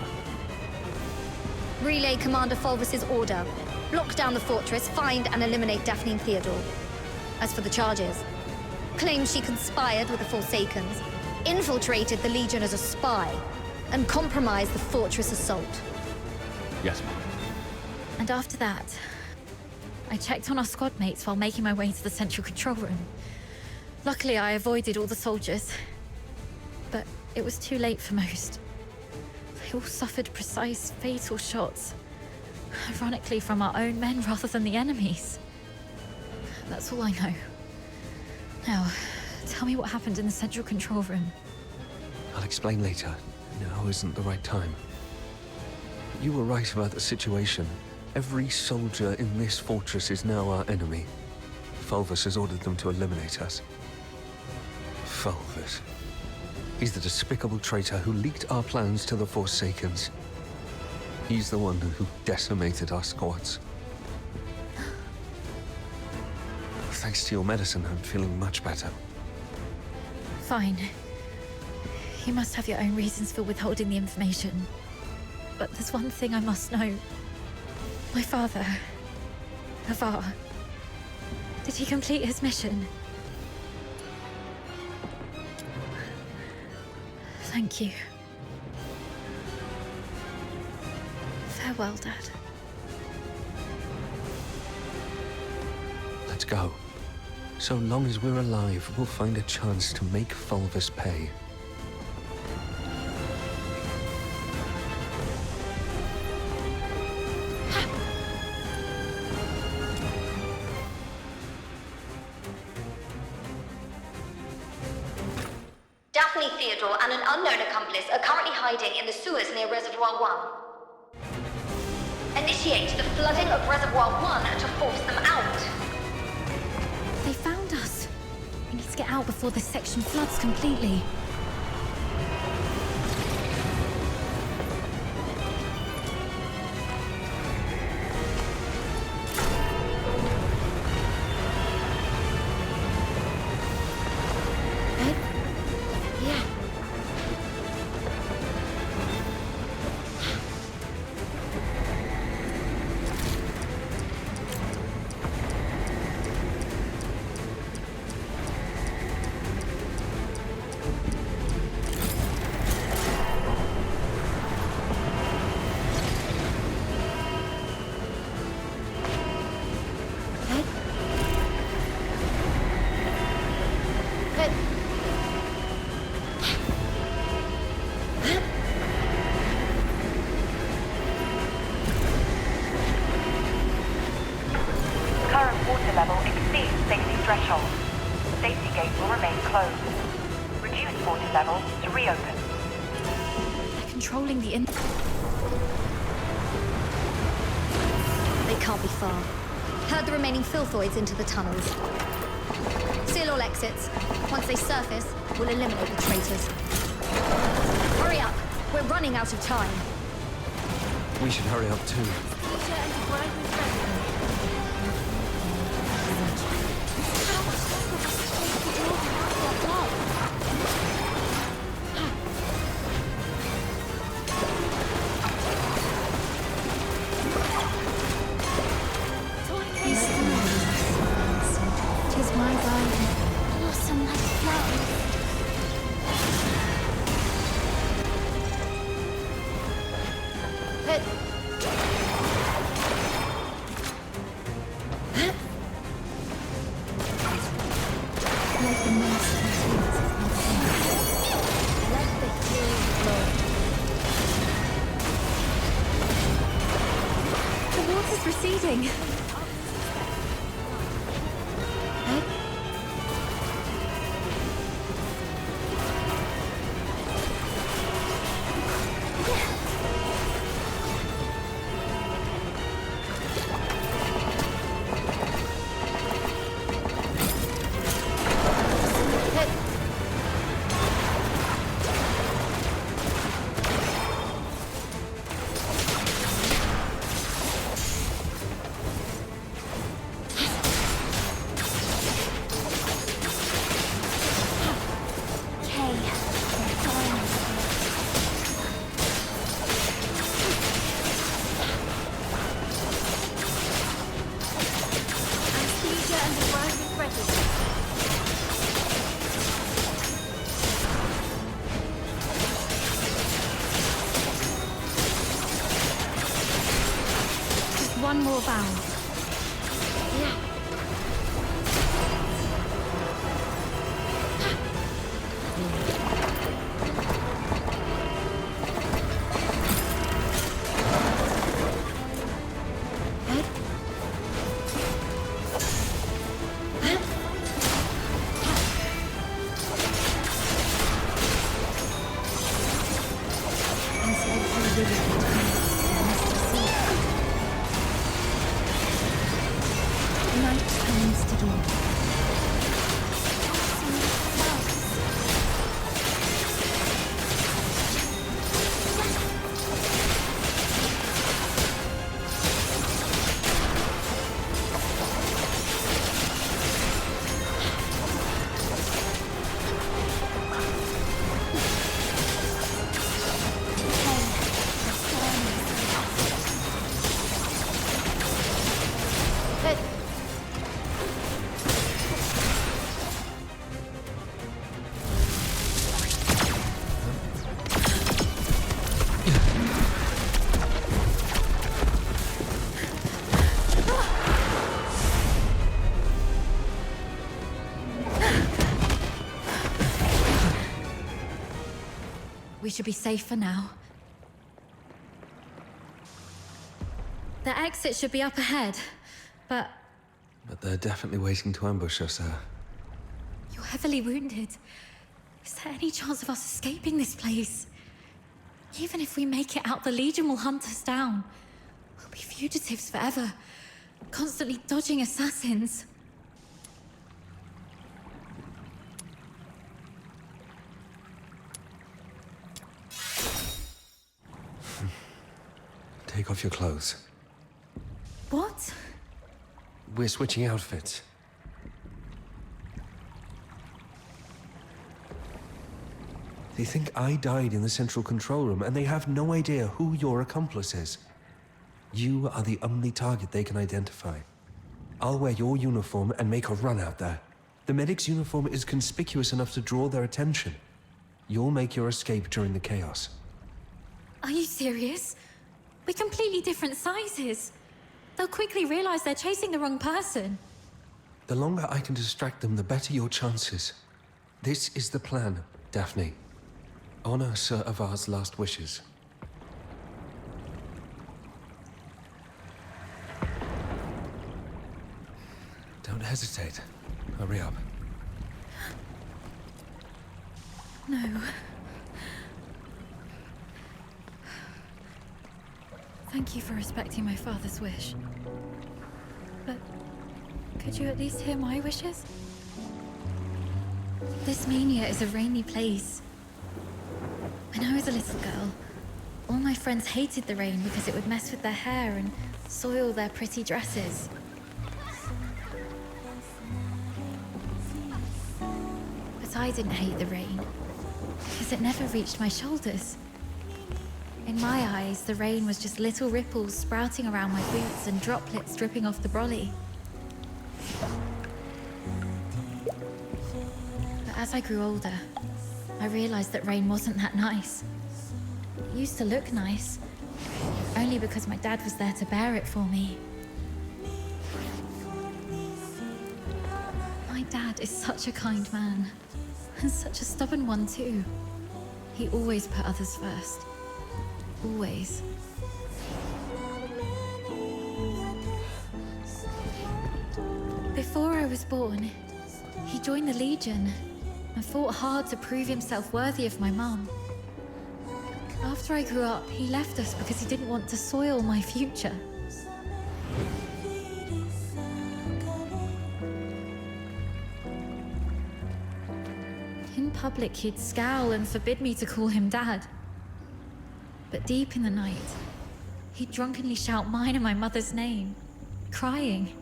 Relay Commander Fulvis's order. Lock down the fortress, find and eliminate Daphne and Theodore. As for the charges, claims she conspired with the Forsakens, infiltrated the Legion as a spy, and compromised the fortress assault. Yes, ma'am. And after that, I checked on our squad mates while making my way to the central control room. Luckily, I avoided all the soldiers. But it was too late for most. They all suffered precise, fatal shots. Ironically, from our own men rather than the enemy's. That's all I know. Now, tell me what happened in the central control room. I'll explain later. Now isn't the right time. You were right about the situation. Every soldier in this fortress is now our enemy. Fulvis has ordered them to eliminate us. Fulvis. He's the despicable traitor who leaked our plans to the Forsakens. He's the one who decimated our squads. Thanks to your medicine, I'm feeling much better. Fine. You must have your own reasons for withholding the information. But there's one thing I must know. My father, Avar, did he complete his mission? Thank you. Farewell, Dad. Let's go. So long as we're alive, we'll find a chance to make Fulvis pay. Theodore and an unknown accomplice are currently hiding in the sewers near Reservoir 1. Initiate the flooding of Reservoir 1 to force them out. They found us. We need to get out before this section floods completely. Current water level exceeds safety threshold. Safety gate will remain closed. Reduce water level to reopen. They're controlling the They can't be far. Herd the remaining filthoids into the tunnels. Seal all exits. Once they surface, we'll eliminate the traitors. Hurry up! We're running out of time. We should hurry up too. Tis my garden, blossom like flowers. Like the most continuous of my sins. Let the healing flow. The water's receding. One more bound. Night comes to dawn. We should be safe for now. The exit should be up ahead, but But they're definitely waiting to ambush us, you're heavily wounded. Is there any chance of us escaping this place? Even if we make it out, the Legion will hunt us down. We'll be fugitives forever, constantly dodging assassins. Take off your clothes. What? We're switching outfits. They think I died in the central control room, and they have no idea who your accomplice is. You are the only target they can identify. I'll wear your uniform and make a run out there. The medic's uniform is conspicuous enough to draw their attention. You'll make your escape during the chaos. Are you serious? We're completely different sizes. They'll quickly realize they're chasing the wrong person. The longer I can distract them, the better your chances. This is the plan, Daphne. Honor Sir Avar's last wishes. Don't hesitate. Hurry up. No. Thank you for respecting my father's wish. But could you at least hear my wishes? This mania is a rainy place. When I was a little girl, all my friends hated the rain because it would mess with their hair and soil their pretty dresses. But I didn't hate the rain because it never reached my shoulders. In my eyes, the rain was just little ripples sprouting around my boots and droplets dripping off the brolly. But as I grew older, I realized that rain wasn't that nice. It used to look nice, only because my dad was there to bear it for me. My dad is such a kind man, and such a stubborn one too. He always put others first. Always. Before I was born, he joined the Legion and fought hard to prove himself worthy of my mum. After I grew up, he left us because he didn't want to soil my future. In public, he'd scowl and forbid me to call him Dad. But deep in the night, he'd drunkenly shout mine and my mother's name, crying.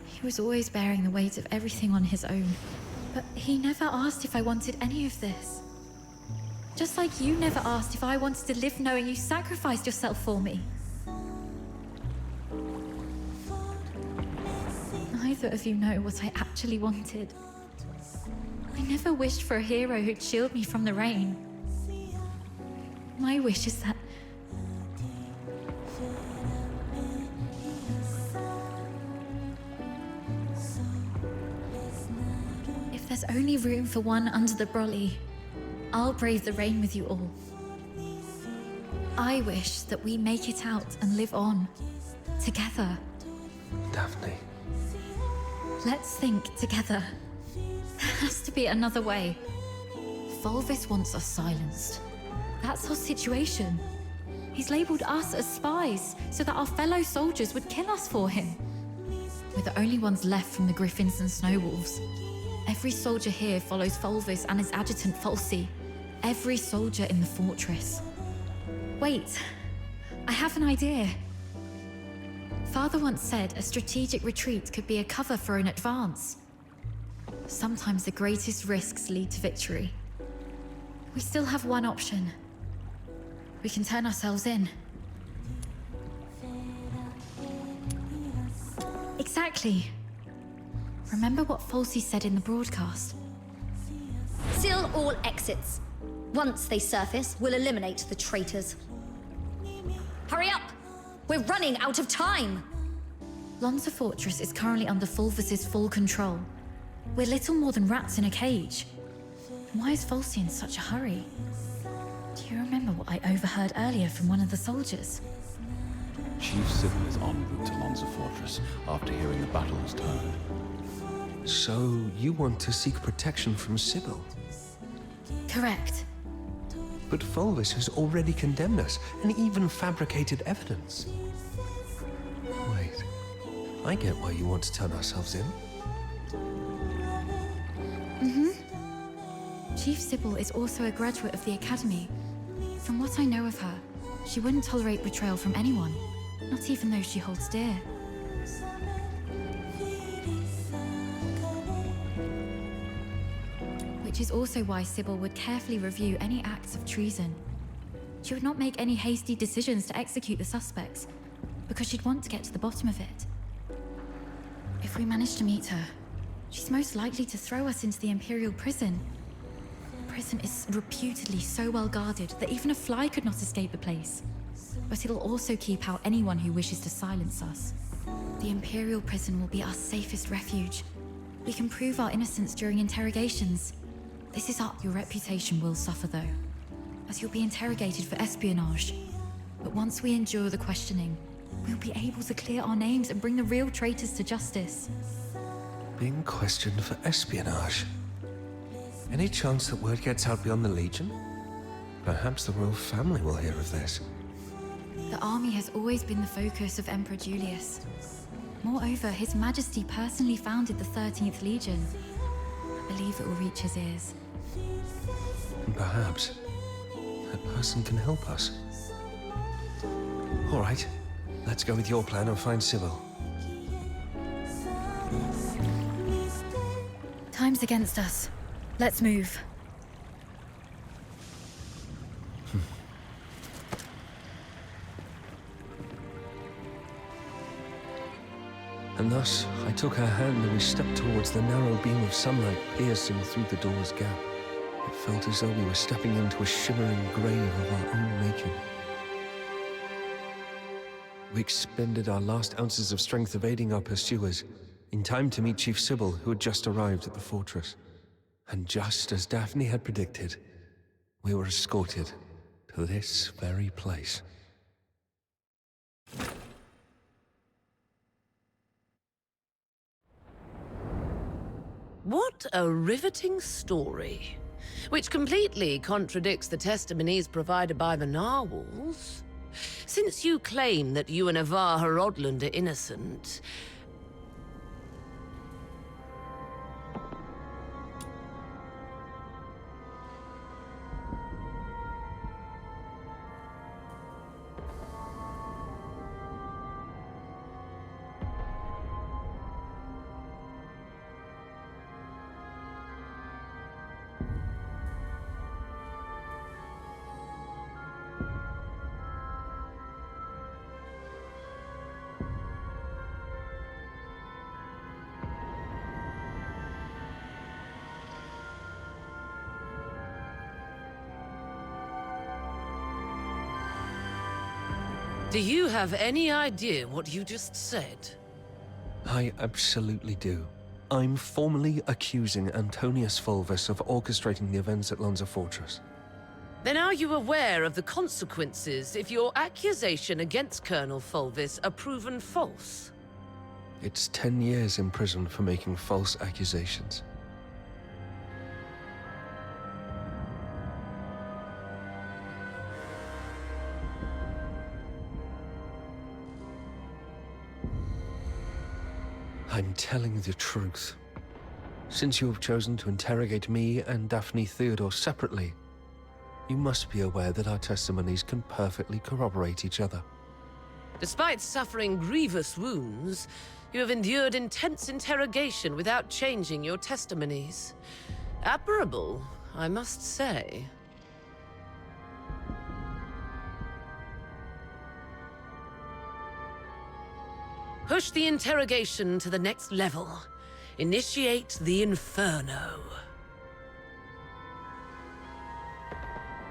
He was always bearing the weight of everything on his own. But he never asked if I wanted any of this. Just like you never asked if I wanted to live knowing you sacrificed yourself for me. Neither of you know what I actually wanted. I never wished for a hero who'd shield me from the rain. My wish is that if there's only room for one under the brolly, I'll brave the rain with you all. I wish that we make it out and live on, together. Daphne. Let's think together. There has to be another way. Volvis wants us silenced. That's our situation. He's labeled us as spies so that our fellow soldiers would kill us for him. We're the only ones left from the Griffins and Snowwolves. Every soldier here follows Volvis and his adjutant Falsey. Every soldier in the fortress. Wait, I have an idea. Father once said a strategic retreat could be a cover for an advance. Sometimes the greatest risks lead to victory. We still have one option. We can turn ourselves in. Exactly. Remember what Falsey said in the broadcast? Seal all exits. Once they surface, we'll eliminate the traitors. Hurry up! We're running out of time! Lonza Fortress is currently under Fulvis's full control. We're little more than rats in a cage. Why is Falsey in such a hurry? Do you remember what I overheard earlier from one of the soldiers? Chief Sybil is en route to Lonza Fortress after hearing the battle has turned. So you want to seek protection from Sybil? Correct. But Fulvis has already condemned us, and even fabricated evidence. Wait, I get why you want to turn ourselves in. Chief Sybil is also a graduate of the Academy. From what I know of her, she wouldn't tolerate betrayal from anyone, not even those she holds dear. Which is also why Sybil would carefully review any acts of treason. She would not make any hasty decisions to execute the suspects, because she'd want to get to the bottom of it. If we manage to meet her, she's most likely to throw us into the Imperial prison. The prison is reputedly so well guarded that even a fly could not escape the place. But it'll also keep out anyone who wishes to silence us. The Imperial prison will be our safest refuge. We can prove our innocence during interrogations. This is your reputation will suffer though, as you'll be interrogated for espionage. But once we endure the questioning, we'll be able to clear our names and bring the real traitors to justice. Being questioned for espionage. Any chance that word gets out beyond the Legion? Perhaps the royal family will hear of this. The army has always been the focus of Emperor Julius. Moreover, His Majesty personally founded the 13th Legion. I believe it will reach his ears. And perhaps that person can help us. All right, let's go with your plan and find Sybil. Time's against us. Let's move. And thus, I took her hand and we stepped towards the narrow beam of sunlight piercing through the door's gap. It felt as though we were stepping into a shimmering grave of our own making. We expended our last ounces of strength evading our pursuers, in time to meet Chief Sybil, who had just arrived at the fortress. And just as Daphne had predicted, we were escorted to this very place. What a riveting story, which completely contradicts the testimonies provided by the narwhals. Since you claim that you and Avar Horodland are innocent, do you have any idea what you just said? I absolutely do. I'm formally accusing Antonius Fulvis of orchestrating the events at Lonza Fortress. Then are you aware of the consequences if your accusation against Colonel Fulvis are proven false? It's 10 years in prison for making false accusations. I'm telling the truth. Since you have chosen to interrogate me and Daphne Theodore separately, you must be aware that our testimonies can perfectly corroborate each other. Despite suffering grievous wounds, you have endured intense interrogation without changing your testimonies. Admirable, I must say. Push the interrogation to the next level. Initiate the Inferno.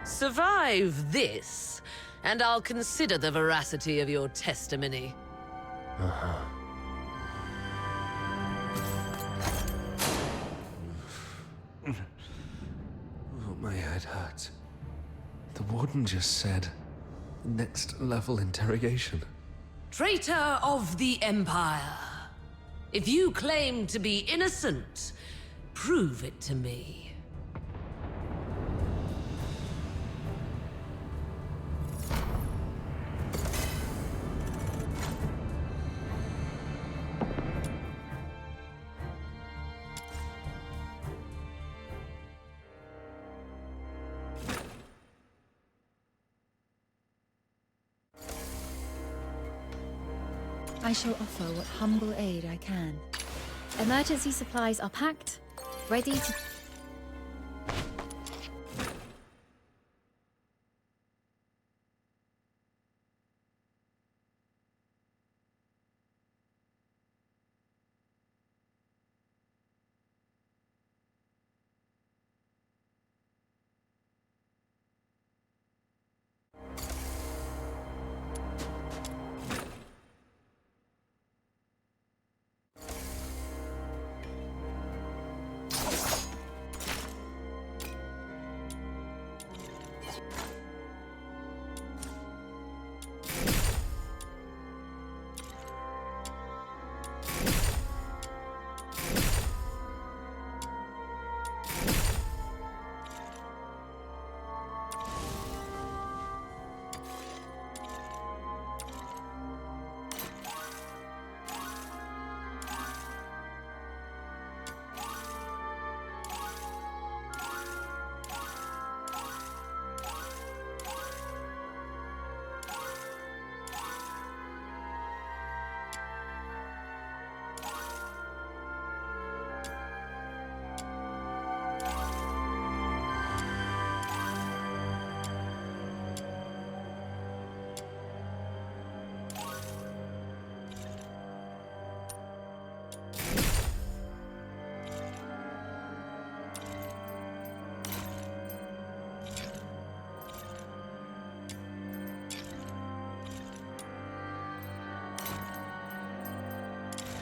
Survive this, and I'll consider the veracity of your testimony. Oh, my head hurts. The warden just said, next level interrogation. Traitor of the Empire. If you claim to be innocent, prove it to me. I shall offer what humble aid I can. Emergency supplies are packed, ready to...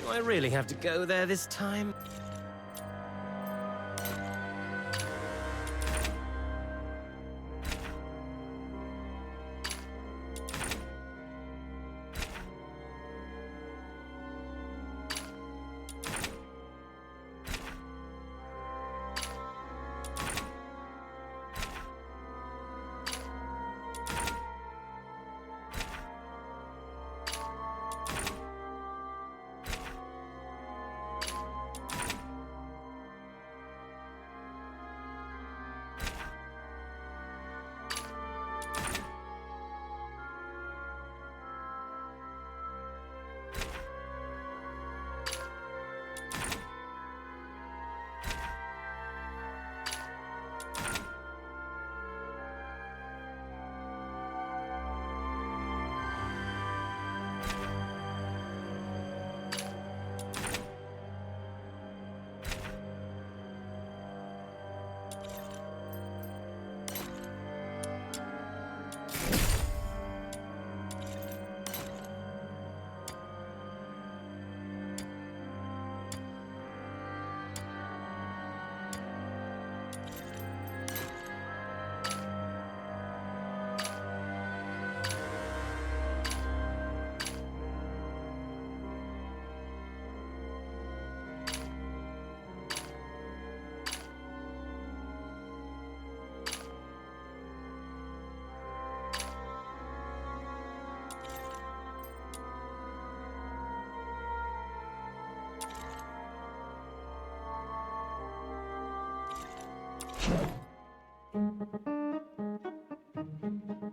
Do I really have to go there this time?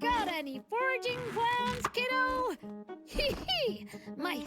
Got any foraging plans, kiddo? Hee hee! My